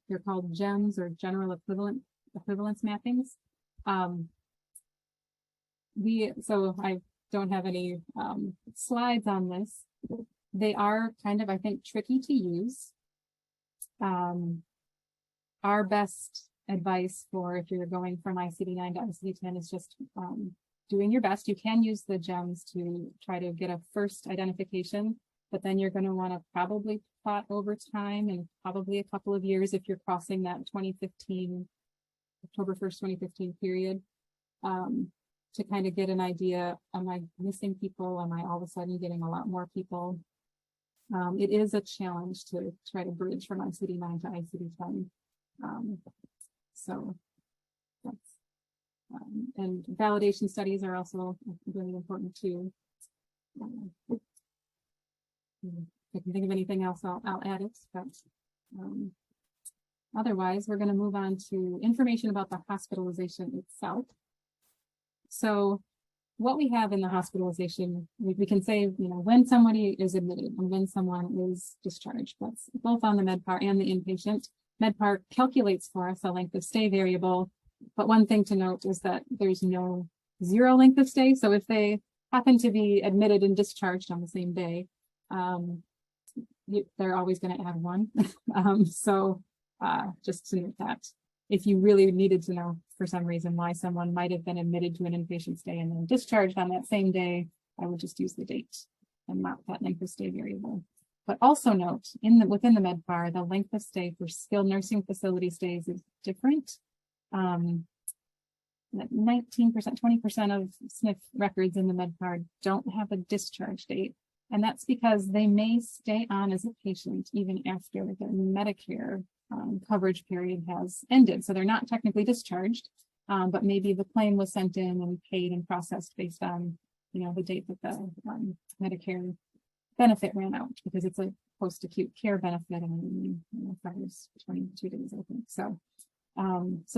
They're called GEMS, or general equivalence mappings. So I don't have any slides on this. They are kind of, I think, tricky to use. Our best advice for if you're going from ICD-9 to ICD-10 is just doing your best. You can use the GEMS to try to get a first identification, but then you're going to want to probably plot over time and probably a couple of years if you're crossing that October 1st, 2015 period. To kind of get an idea, am I missing people? Am I all of a sudden getting a lot more people? It is a challenge to try to bridge from ICD-9 to ICD-10. So that's, and validation studies are also really important too. If I can think of anything else, I'll add it, but otherwise we're going to move on to information about the hospitalization itself. So what we have in the hospitalization, we can say, when somebody is admitted and when someone is discharged. That's both on the MedPAR and the inpatient. MedPAR calculates for us a length of stay variable, but one thing to note is that there's no zero length of stay. So if they happen to be admitted and discharged on the same day, they're always going to add one. Just to note that. If you really needed to know for some reason why someone might have been admitted to an inpatient stay and then discharged on that same day, I would just use the date and not that length of stay variable. But also note, within the MedPAR, the length of stay for skilled nursing facility stays is different. 19%, 20% of SNF records in the MedPAR don't have a discharge date. And that's because they may stay on as a patient even after the Medicare coverage period has ended. So they're not technically discharged, but maybe the claim was sent in and paid and processed based on, the date that the Medicare benefit ran out, because it's a post-acute care benefit and covers 22 days, I think. So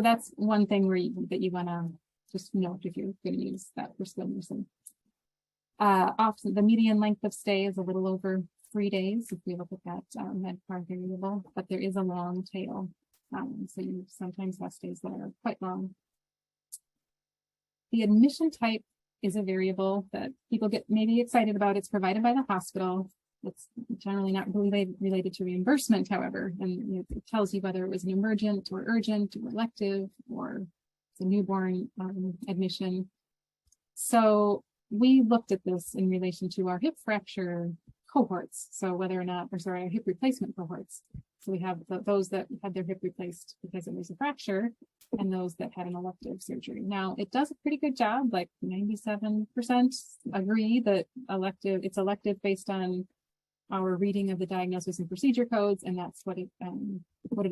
that's one thing that you want to just note if you're going to use that for skilled nursing. Often the median length of stay is a little over 3 days if we look at that MedPAR variable, but there is a long tail. So you sometimes have stays that are quite long. The admission type is a variable that people get maybe excited about. It's provided by the hospital. It's generally not really related to reimbursement, however, and it tells you whether it was an emergent or urgent or elective or it's a newborn admission. So we looked at this in relation to our hip fracture cohorts. So whether or not, or sorry, our hip replacement cohorts. So we have those that had their hip replaced because it was a fracture and those that had an elective surgery. Now it does a pretty good job, like 97% agree that it's elective based on our reading of the diagnosis and procedure codes, and that's what it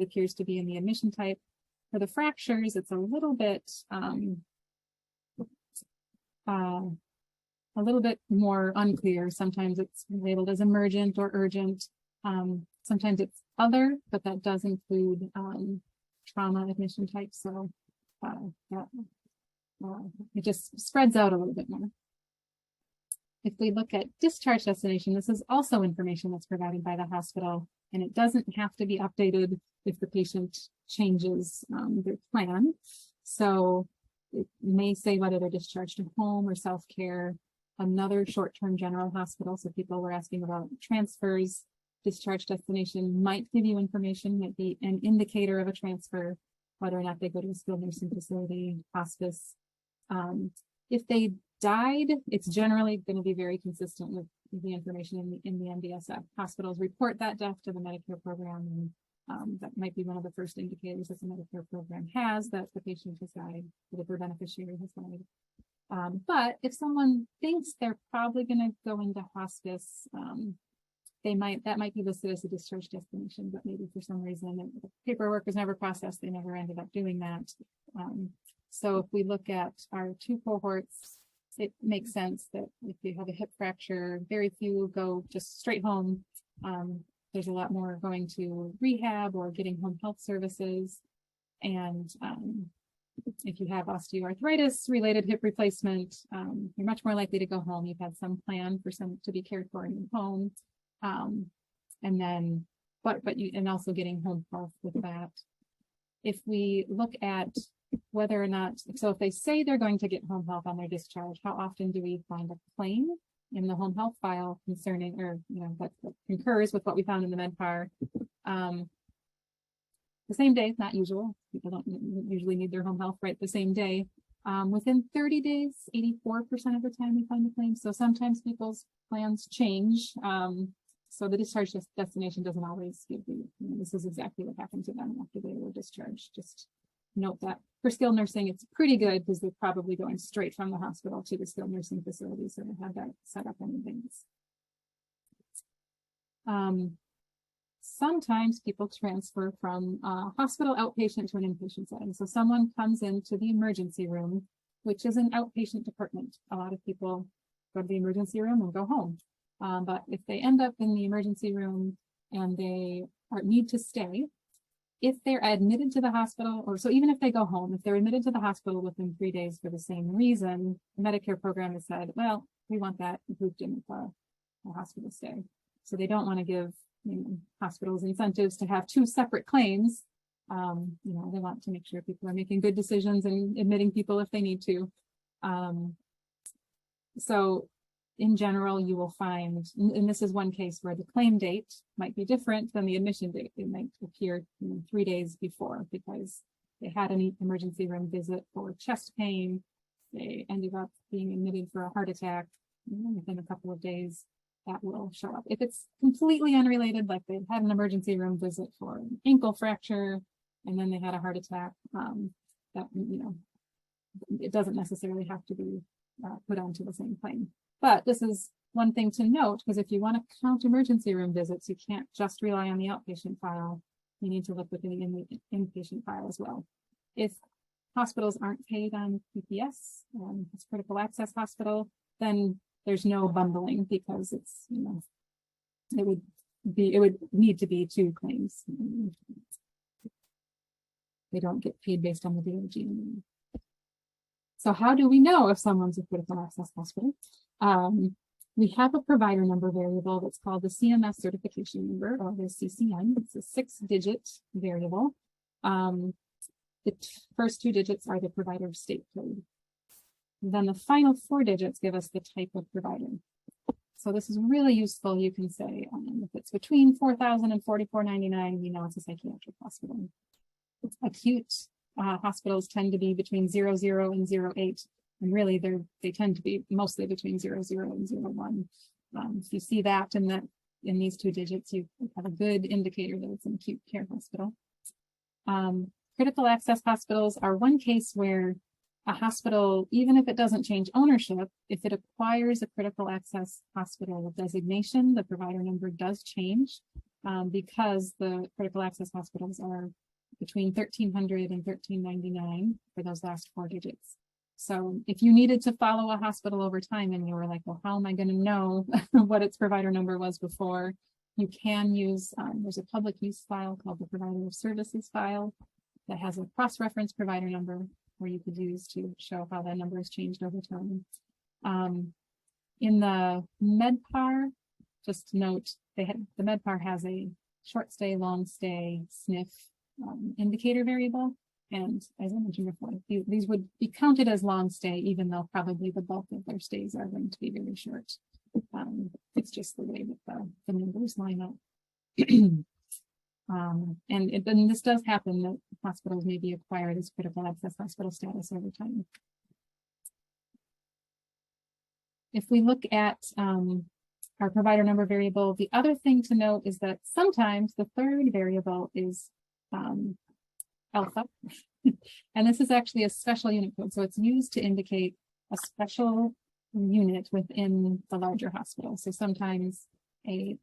appears to be in the admission type. For the fractures, it's a little bit more unclear. Sometimes it's labeled as emergent or urgent. Sometimes it's other, but that does include trauma admission type. So it just spreads out a little bit more. If we look at discharge destination, this is also information that's provided by the hospital, and it doesn't have to be updated if the patient changes their plan. So it may say whether they're discharged to home or self-care, another short-term general hospital. So people were asking about transfers. Discharge destination might give you information, might be an indicator of a transfer, whether or not they go to a skilled nursing facility, hospice. If they died, it's generally going to be very consistent with the information in the MDSF. Hospitals report that death to the Medicare program, and that might be one of the first indicators that the Medicare program has that the patient has died, or that their beneficiary has died. But if someone thinks they're probably going to go into hospice, that might be listed as a discharge destination, but maybe for some reason the paperwork was never processed, they never ended up doing that. So if we look at our two cohorts, it makes sense that if you have a hip fracture, very few go just straight home. There's a lot more going to rehab or getting home health services. And if you have osteoarthritis related hip replacement, you're much more likely to go home. You've had some plan for some to be cared for in your home. And then, and also getting home health with that. If we look at whether or not, so if they say they're going to get home health on their discharge, how often do we find a claim in the home health file concerning, or that concurs with what we found in the MedPAR? The same day, not usual. People don't usually need their home health right the same day. Within 30 days, 84% of the time we find a claim. So sometimes people's plans change. So the discharge destination doesn't always give you, this is exactly what happened to them after they were discharged. Just note that for skilled nursing, it's pretty good because they're probably going straight from the hospital to the skilled nursing facility. So they have that set up in advance. Sometimes people transfer from hospital outpatient to an inpatient setting. So someone comes into the emergency room, which is an outpatient department. A lot of people go to the emergency room and go home. But if they end up in the emergency room and they need to stay, if they're admitted to the hospital, or so even if they go home, if they're admitted to the hospital within 3 days for the same reason, the Medicare program has said, well, we want that grouped in with a hospital stay. So they don't want to give hospitals incentives to have two separate claims. They want to make sure people are making good decisions and admitting people if they need to. So in general, you will find, and this is one case where the claim date might be different than the admission date. It might appear 3 days before because they had an emergency room visit for chest pain. They ended up being admitted for a heart attack. Within a couple of days, that will show up. If it's completely unrelated, like they had an emergency room visit for an ankle fracture and then they had a heart attack, that it doesn't necessarily have to be put onto the same claim. But this is one thing to note, because if you want to count emergency room visits, you can't just rely on the outpatient file. You need to look within the inpatient file as well. If hospitals aren't paid on PPS, it's critical access hospital, then there's no bundling because it's, it would need to be two claims. They don't get paid based on the DRG. So how do we know if someone's a critical access hospital? We have a provider number variable that's called the CMS certification number, or the CCN. It's a 6-digit variable. The first 2 digits are the provider state code. Then the final 4 digits give us the type of provider. So this is really useful. You can say if it's between 4,000 and 44.99, we know it's a psychiatric hospital. Acute hospitals tend to be between 00 and 08, and really they tend to be mostly between 00 and 01. If you see that in these 2 digits, you have a good indicator that it's an acute care hospital. Critical access hospitals are one case where a hospital, even if it doesn't change ownership, if it acquires a critical access hospital designation, the provider number does change because the critical access hospitals are between 1,300 and 1,399 for those last 4 digits. So if you needed to follow a hospital over time and you were like, well, how am I going to know what its provider number was before? You can use, there's a public use file called the Provider Services file that has a cross-reference provider number where you could use to show how that number has changed over time. In the MedPAR, just note, the MedPAR has a short stay, long stay, SNF indicator variable. And as I mentioned before, these would be counted as long stay, even though probably the bulk of their stays are going to be very short. It's just the way that the numbers line up. And this does happen, that hospitals may be acquired as critical access hospital status over time. If we look at our provider number variable, the other thing to note is that sometimes the 3rd variable is alpha, and this is actually a special unit code. So it's used to indicate a special unit within the larger hospital. So sometimes a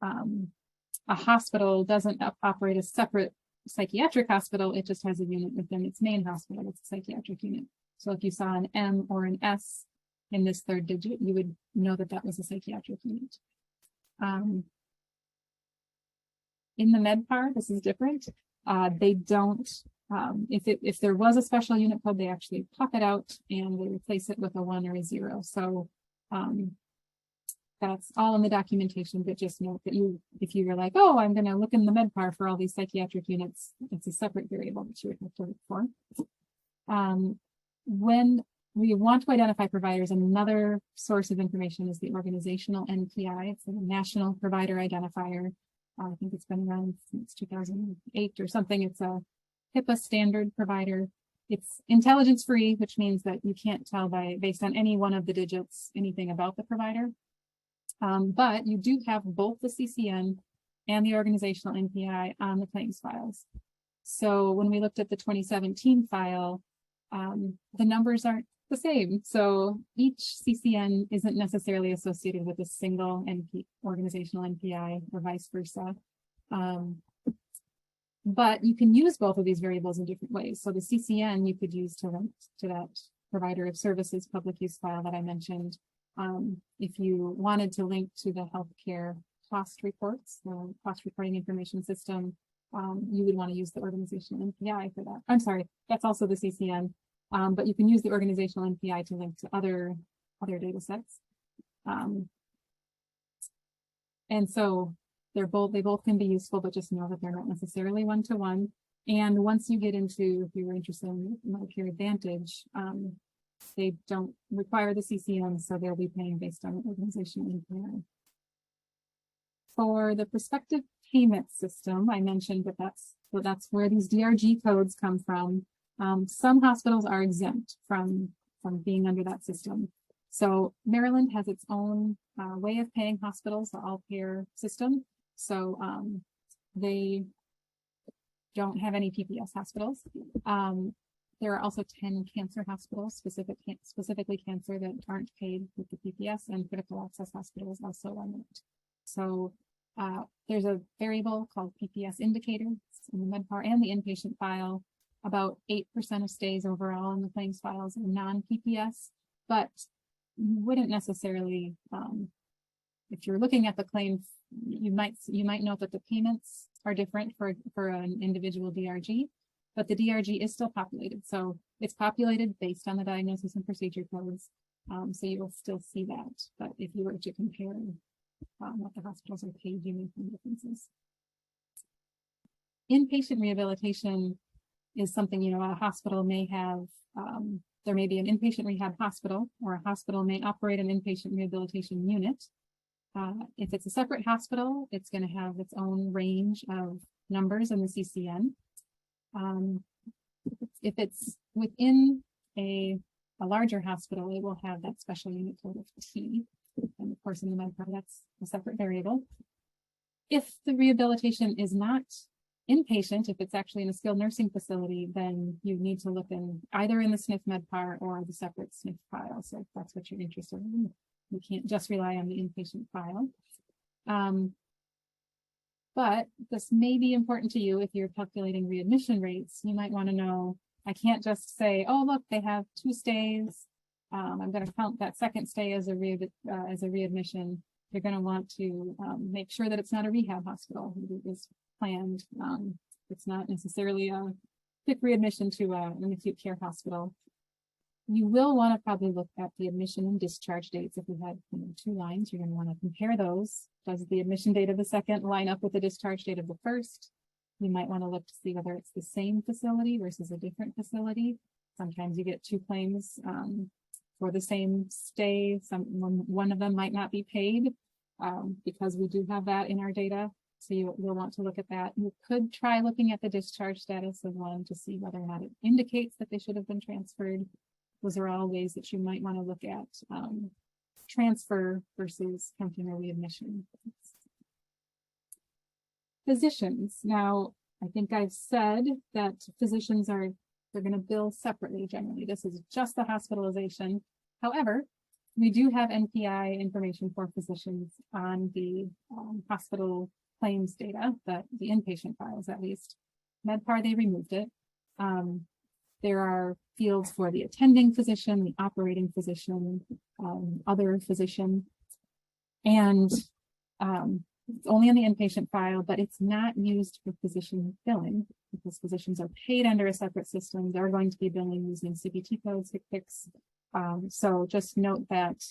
hospital doesn't operate a separate psychiatric hospital. It just has a unit within its main hospital. It's a psychiatric unit. So if you saw an M or an S in this 3rd digit, you would know that that was a psychiatric unit. In the MedPAR, this is different. They don't, if there was a special unit code, they actually pop it out and they replace it with a 1 or a 0. So that's all in the documentation, but just note that if you were like, oh, I'm going to look in the MedPAR for all these psychiatric units, it's a separate variable that you would have to look for. When we want to identify providers, another source of information is the organizational NPI. It's a National Provider Identifier. I think it's been around since 2008 or something. It's a HIPAA standard provider. It's intelligence free, which means that you can't tell based on any one of the digits anything about the provider. But you do have both the CCN and the organizational NPI on the claims files. So when we looked at the 2017 file, the numbers aren't the same. So each CCN isn't necessarily associated with a single organizational NPI or vice versa. But you can use both of these variables in different ways. So the CCN you could use to link to that provider of services public use file that I mentioned. If you wanted to link to the healthcare cost reports, the cost reporting information system, you would want to use the organizational NPI for that. I'm sorry, that's also the CCN, but you can use the organizational NPI to link to other data sets. And so they both can be useful, but just know that they're not necessarily one-to-one. And once you get into, if you're interested in Medicare Advantage, they don't require the CCN, so they'll be paying based on the organizational NPI. For the prospective payment system, I mentioned that that's where these DRG codes come from. Some hospitals are exempt from being under that system. So Maryland has its own way of paying hospitals, the all-payer system. So they don't have any PPS hospitals. There are also 10 cancer hospitals, specifically cancer, that aren't paid with the PPS, and critical access hospitals also are not. So there's a variable called PPS indicator in the MedPAR and the inpatient file. About 8% of stays overall in the claims files are non-PPS, but you wouldn't necessarily, if you're looking at the claim, you might note that the payments are different for an individual DRG, but the DRG is still populated. So it's populated based on the diagnosis and procedure codes. So you will still see that. But if you were to compare what the hospitals are paid, you may find differences. Inpatient rehabilitation is something, a hospital may have there may be an inpatient rehab hospital, or a hospital may operate an inpatient rehabilitation unit. If it's a separate hospital, it's going to have its own range of numbers in the CCN. If it's within a larger hospital, it will have that special unit code of T. And of course, in the MedPAR, that's a separate variable. If the rehabilitation is not inpatient, if it's actually in a skilled nursing facility, then you need to look in either in the SNF MedPAR or the separate SNF file. So if that's what you're interested in, you can't just rely on the inpatient file. But this may be important to you if you're calculating readmission rates. You might want to know, I can't just say, oh, look, they have 2 stays. I'm going to count that second stay as a readmission. You're going to want to make sure that it's not a rehab hospital. It is planned. It's not necessarily a quick readmission to an acute care hospital. You will want to probably look at the admission and discharge dates. If you had 2 lines, you're going to want to compare those. Does the admission date of the second line up with the discharge date of the first? You might want to look to see whether it's the same facility versus a different facility. Sometimes you get 2 claims for the same stay. One of them might not be paid because we do have that in our data. So you'll want to look at that. You could try looking at the discharge status of one to see whether or not it indicates that they should have been transferred. Those are all ways that you might want to look at transfer versus counting a readmission. Physicians. Now, I think I've said that physicians they're going to bill separately generally. This is just the hospitalization. However, we do have NPI information for physicians on the hospital claims data, the inpatient files at least. MedPAR, they removed it. There are fields for the attending physician, the operating physician, other physician, and it's only in the inpatient file, but it's not used for physician billing because physicians are paid under a separate system. They're going to be billing using CPT codes, HCPCS. So just note that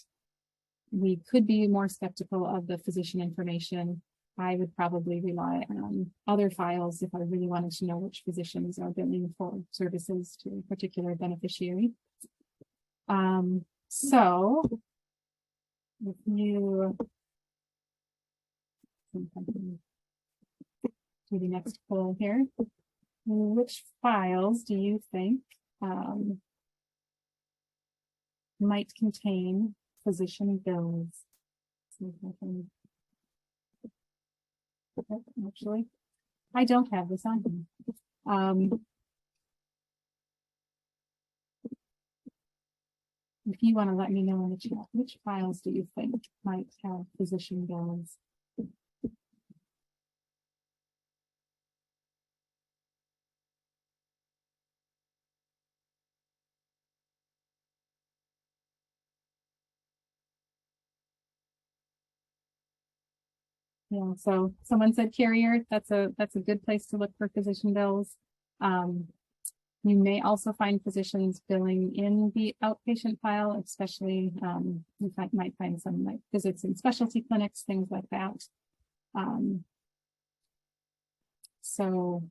we could be more skeptical of the physician information. I would probably rely on other files if I really wanted to know which physicians are billing for services to a particular beneficiary. So if you do the next poll here, which files do you think might contain physician bills? Actually, I don't have this on here. If you want to let me know in the chat, which files do you think might have physician bills? Yeah, so someone said carrier. That's a good place to look for physician bills. You may also find physicians billing in the outpatient file, especially you might find some like visits in specialty clinics, things like that. So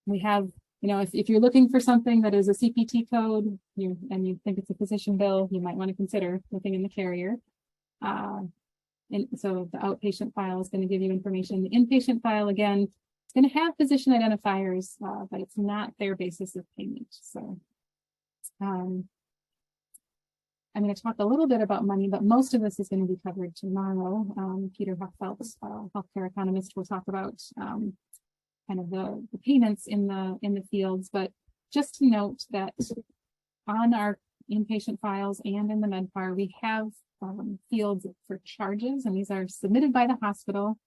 we have, if you're looking for something that is a CPT code, and you think it's a physician bill, you might want to consider looking in the carrier. And so the outpatient file is going to give you information. The inpatient file, again, it's going to have physician identifiers, but it's not their basis of payment. So I'm going to talk a little bit about money, but most of this is going to be covered tomorrow. Peter Hochfeldt, healthcare economist, will talk about kind of the payments in the fields. But just to note that on our inpatient files and in the MedPAR, we have fields for charges, and these are submitted by the hospital.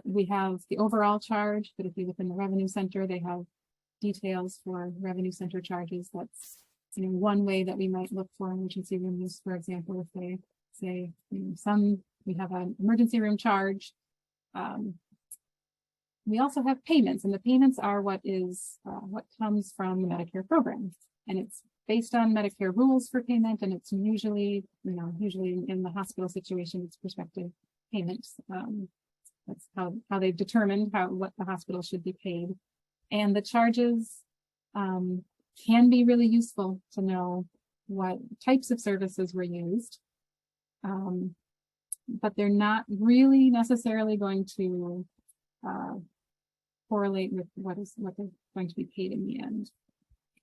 We have the overall charge, but if you look in the revenue center, they have details for revenue center charges. That's one way that we might look for emergency room use. For example, if they say we have an emergency room charge. We also have payments, and the payments are what comes from the Medicare program, and it's based on Medicare rules for payment, and it's usually in the hospital situation, it's prospective payments. That's how they've determined what the hospital should be paid. And the charges can be really useful to know what types of services were used, but they're not really necessarily going to correlate with what they're going to be paid in the end.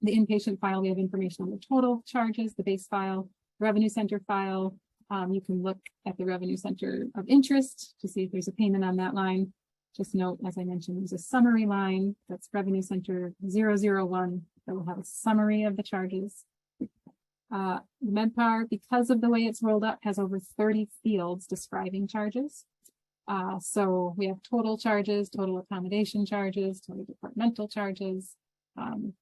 The inpatient file, we have information on the total charges, the base file, revenue center file. You can look at the revenue center of interest to see if there's a payment on that line. Just note, as I mentioned, there's a summary line that's revenue center 001 that will have a summary of the charges. MedPAR, because of the way it's rolled up, has over 30 fields describing charges. So we have total charges, total accommodation charges, total departmental charges.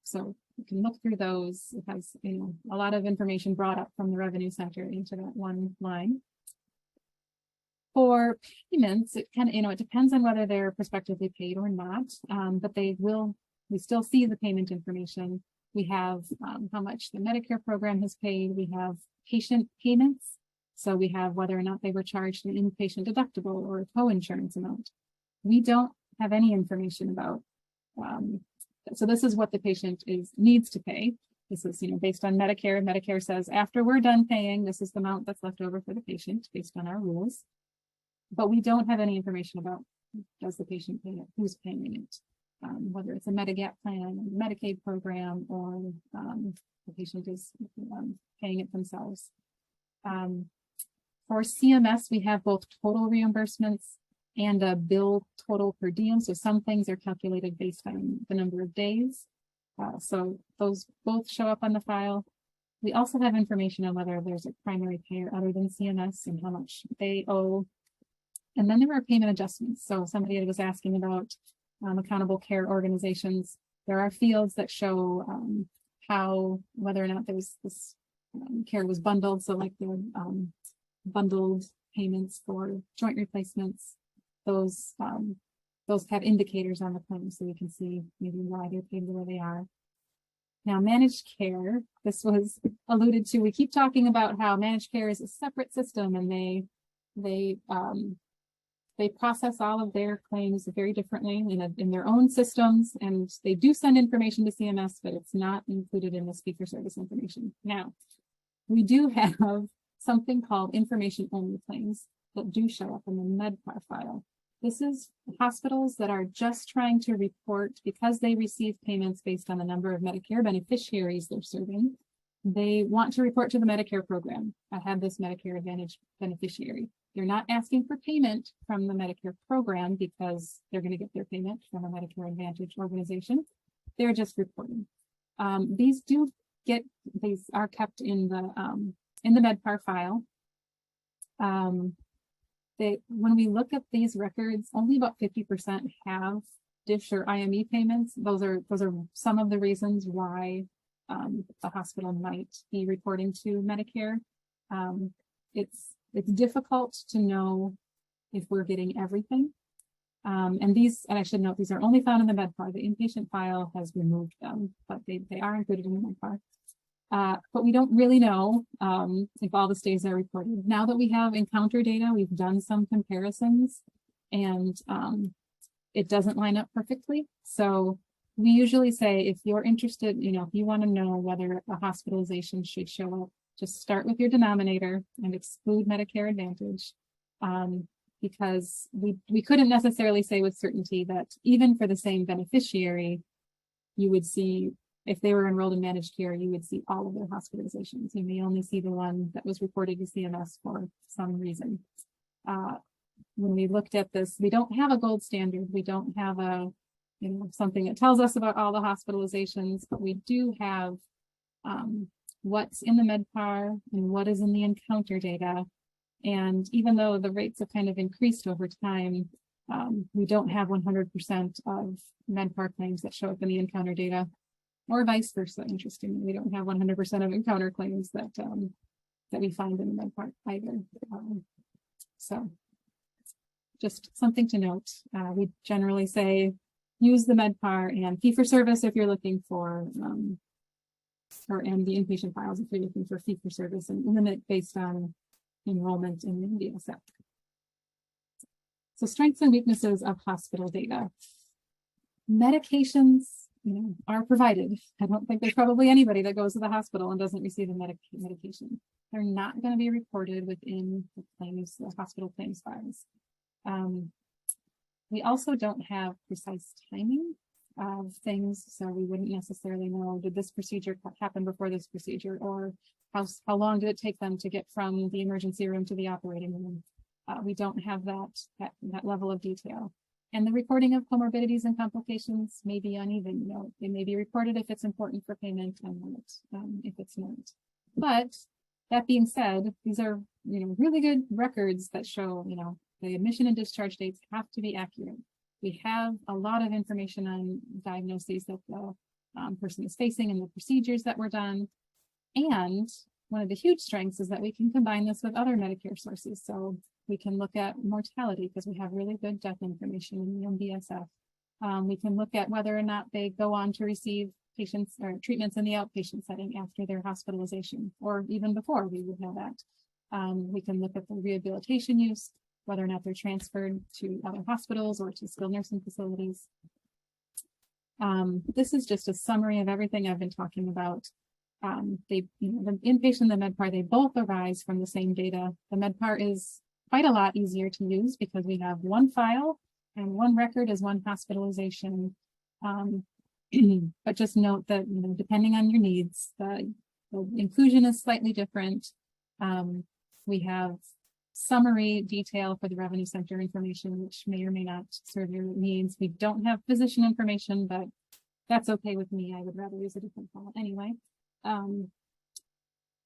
So you can look through those. It has, a lot of information brought up from the revenue center into that one line. For payments, it kind of, it depends on whether they're prospectively paid or not, but we still see the payment information. We have how much the Medicare program has paid. We have patient payments. So we have whether or not they were charged an inpatient deductible or a co-insurance amount. We don't have any information about, so this is what the patient needs to pay. This is, based on Medicare. Medicare says after we're done paying, this is the amount that's left over for the patient based on our rules. But we don't have any information about does the patient pay it, who's paying it, whether it's a Medigap plan, a Medicaid program, or the patient is paying it themselves. For CMS, we have both total reimbursements and a bill total per diem. So some things are calculated based on the number of days. So those both show up on the file. We also have information on whether there's a primary payer other than CMS and how much they owe. And then there are payment adjustments. So somebody was asking about accountable care organizations. There are fields that show whether or not there's this care was bundled. So like the bundled payments for joint replacements, those have indicators on the claim, so we can see maybe why they're paid the way they are. Now, managed care, this was alluded to. We keep talking about how managed care is a separate system, and they process all of their claims very differently in their own systems, and they do send information to CMS, but it's not included in the fee-for-service information. Now, we do have something called information-only claims that do show up in the MedPAR file. This is hospitals that are just trying to report because they receive payments based on the number of Medicare beneficiaries they're serving. They want to report to the Medicare program. I have this Medicare Advantage beneficiary. They're not asking for payment from the Medicare program because they're going to get their payment from a Medicare Advantage organization. They're just reporting. These are kept in the MedPAR file. When we look at these records, only about 50% have DISH or IME payments. Those are some of the reasons why the hospital might be reporting to Medicare. It's difficult to know if we're getting everything. And I should note, these are only found in the MedPAR. The inpatient file has removed them, but they are included in the MedPAR. But we don't really know if all the stays are reported. Now that we have encounter data, we've done some comparisons, and it doesn't line up perfectly. So we usually say, if you're interested, if you want to know whether a hospitalization should show up, just start with your denominator and exclude Medicare Advantage, because we couldn't necessarily say with certainty that even for the same beneficiary, you would see, if they were enrolled in managed care, you would see all of their hospitalizations. You may only see the one that was reported to CMS for some reason. When we looked at this, we don't have a gold standard. We don't have something that tells us about all the hospitalizations, but we do have what's in the MedPAR and what is in the encounter data. And even though the rates have kind of increased over time, we don't have 100% of MedPAR claims that show up in the encounter data. Or vice versa. Interestingly, we don't have 100% of encounter claims that we find in the MedPAR either. So, just something to note. We generally say use the MedPAR and fee-for-service if you're looking for, and the inpatient files if you're looking for fee-for-service, and limit based on enrollment in the DSF. So, strengths and weaknesses of hospital data. Medications are provided. I don't think there's probably anybody that goes to the hospital and doesn't receive a medication. They're not going to be reported within the hospital claims files. We also don't have precise timing of things, so we wouldn't necessarily know, did this procedure happen before this procedure, or how long did it take them to get from the emergency room to the operating room. We don't have that level of detail. And the reporting of comorbidities and complications may be uneven. It may be reported if it's important for payment and not if it's not. But that being said, these are really good records that show the admission and discharge dates have to be accurate. We have a lot of information on diagnoses that the person is facing and the procedures that were done. And one of the huge strengths is that we can combine this with other Medicare sources. So we can look at mortality because we have really good death information in the MDSF. We can look at whether or not they go on to receive patients or treatments in the outpatient setting after their hospitalization, or even before we would know that. We can look at the rehabilitation use, whether or not they're transferred to other hospitals or to skilled nursing facilities. This is just a summary of everything I've been talking about. The inpatient and the MedPAR, they both arise from the same data. The MedPAR is quite a lot easier to use because we have one file and one record is one hospitalization. But just note that, depending on your needs, the inclusion is slightly different. We have summary detail for the revenue center information, which may or may not serve your needs. We don't have physician information, but that's okay with me. I would rather use a different file anyway. And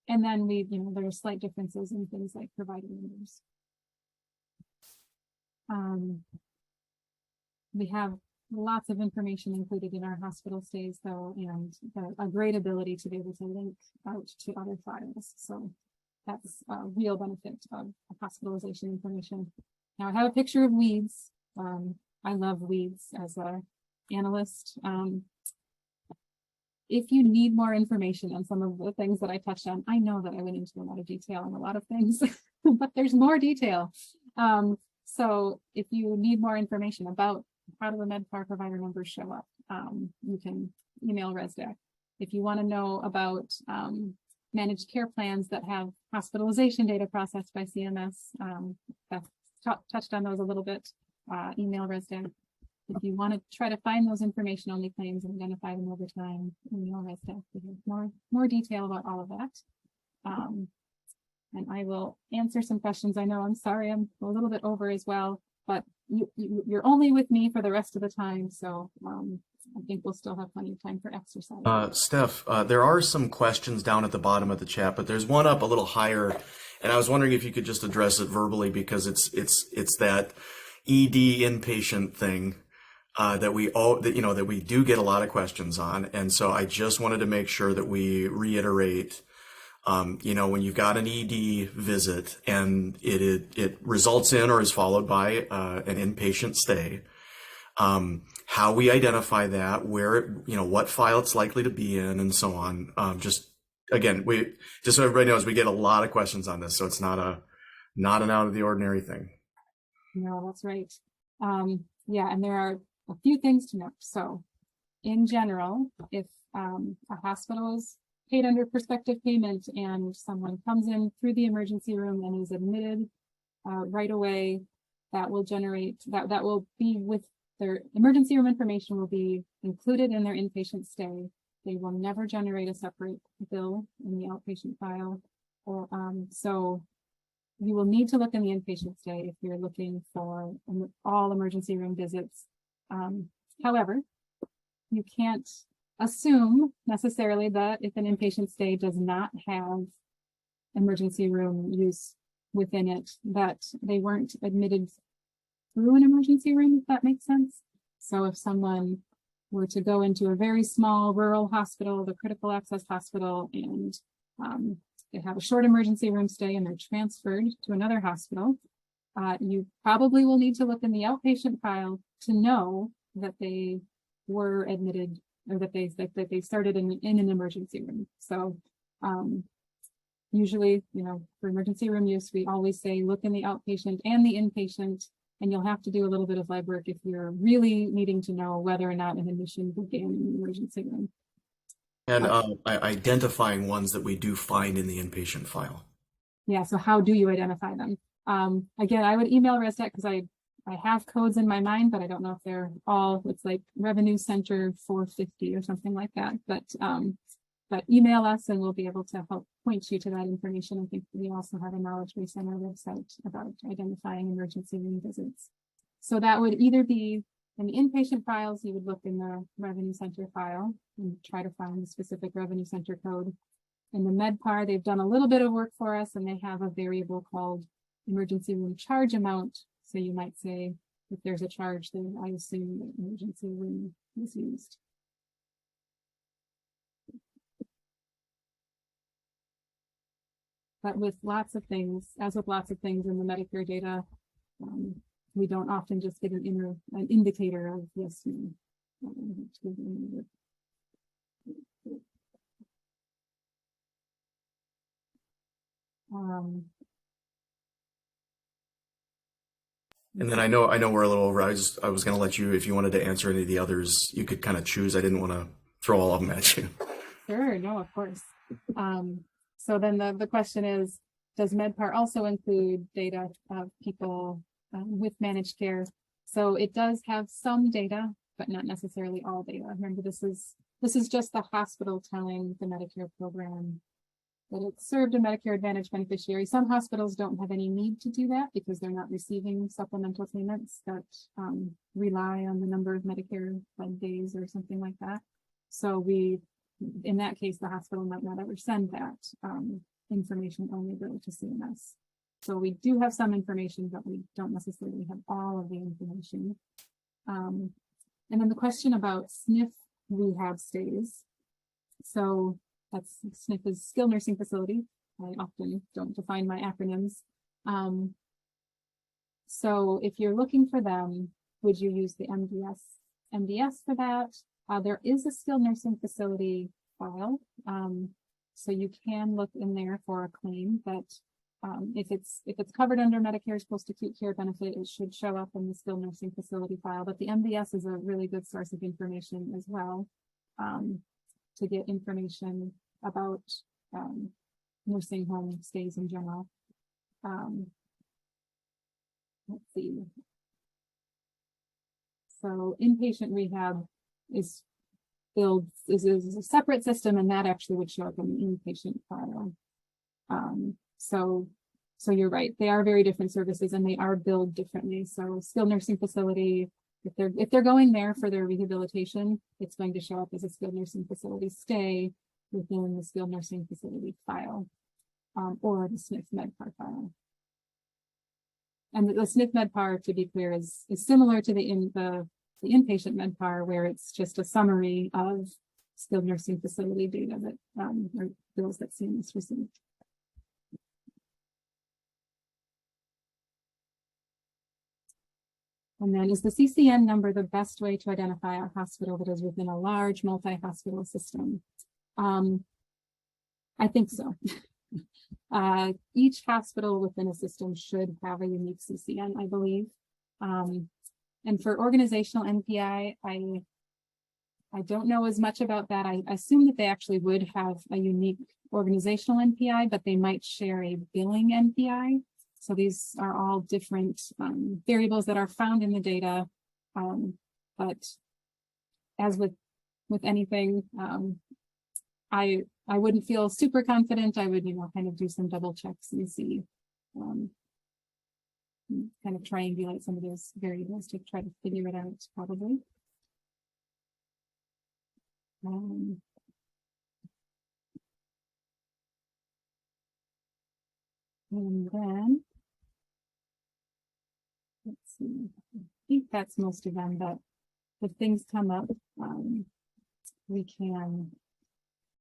then there are slight differences in things like provider numbers. We have lots of information included in our hospital stays, though, and a great ability to be able to link out to other files. So that's a real benefit of hospitalization information. Now I have a picture of weeds. I love weeds as an analyst. If you need more information on some of the things that I touched on, I know that I went into a lot of detail on a lot of things, but there's more detail. So if you need more information about how do the MedPAR provider numbers show up, you can email ResDAC. If you want to know about managed care plans that have hospitalization data processed by CMS, Beth touched on those a little bit, email ResDAC. If you want to try to find those information only claims and identify them over time, email ResDAC. We have more detail about all of that. And I will answer some questions. I know, I'm sorry, I'm a little bit over as well, but you're only with me for the rest of the time. So I think we'll still have plenty of time for exercise. Steph, there are some questions down at the bottom of the chat, but there's one up a little higher, and I was wondering if you could just address it verbally, because it's that ED inpatient thing that we do get a lot of questions on, and so I just wanted to make sure that we reiterate. When you've got an ED visit and it results in or is followed by an inpatient stay, how we identify that, where what file it's likely to be in, and so on. Just so everybody knows, we get a lot of questions on this, so it's not an out of the ordinary thing. No, that's right. Yeah, and there are a few things to note. So, in general, if a hospital is paid under prospective payment and someone comes in through the emergency room and is admitted right away, that will be with their emergency room information will be included in their inpatient stay. They will never generate a separate bill in the outpatient file. So you will need to look in the inpatient stay if you're looking for all emergency room visits. However, you can't assume necessarily that if an inpatient stay does not have emergency room use within it, that they weren't admitted through an emergency room, if that makes sense. So if someone were to go into a very small rural hospital, the critical access hospital, and they have a short emergency room stay and they're transferred to another hospital, you probably will need to look in the outpatient file to know that they were admitted or that they started in an emergency room. So usually, for emergency room use, we always say look in the outpatient and the inpatient And you'll have to do a little bit of legwork if you're really needing to know whether or not an admission began in the emergency room. And identifying ones that we do find in the inpatient file. Yeah, so how do you identify them? Again, I would email ResDAC because I have codes in my mind, but I don't know if they're all, it's like Revenue Center 450 or something like that. But email us and we'll be able to help point you to that information. I think we also have a knowledge base on our website about identifying emergency room visits. So that would either be in the inpatient files, you would look in the Revenue Center file and try to find the specific Revenue Center code. In the MedPAR, they've done a little bit of work for us and they have a variable called emergency room charge amount. So you might say, if there's a charge, then I assume that emergency room is used. But with lots of things, as with lots of things in the Medicare data, we don't often just get an indicator of yes, no. And then I know we're a little over. I was going to let you, if you wanted to answer any of the others, you could kind of choose. I didn't want to throw all of them at you. Sure, no, of course. So then the question is, does MedPAR also include data of people with managed care? So it does have some data, but not necessarily all data. Remember, this is just the hospital telling the Medicare program that it served a Medicare Advantage beneficiary. Some hospitals don't have any need to do that because they're not receiving supplemental payments that rely on the number of Medicare days or something like that. So in that case, the hospital might not ever send that information, only go to CMS. So we do have some information, but we don't necessarily have all of the information. And then the question about SNF rehab stays. So that's SNF is skilled nursing facility. I often don't define my acronyms. So if you're looking for them, would you use the MDS for that? There is a skilled nursing facility file. So you can look in there for a claim that if it's covered under Medicare's post-acute care benefit, it should show up in the skilled nursing facility file. But the MDS is a really good source of information as well, to get information about nursing home stays in general. Let's see. So inpatient rehab is a separate system, and that actually would show up in the inpatient file. So you're right, they are very different services and they are billed differently. So skilled nursing facility, if they're going there for their rehabilitation, it's going to show up as a skilled nursing facility stay within the skilled nursing facility file, or the SNF MedPAR file. And the SNF MedPAR, to be clear, is similar to the inpatient MedPAR, where it's just a summary of skilled nursing facility data that or bills that CMS received. And then, is the CCN number the best way to identify a hospital that is within a large multi-hospital system? I think so. Each hospital within a system should have a unique CCN, I believe. And for organizational NPI, I don't know as much about that. I assume that they actually would have a unique organizational NPI, but they might share a billing NPI. So these are all different variables that are found in the data. But as with anything, I wouldn't feel super confident. I would, kind of do some double checks and see, kind of triangulate some of those variables to try to figure it out, probably. And then, let's see, I think that's most of them, but if things come up, we can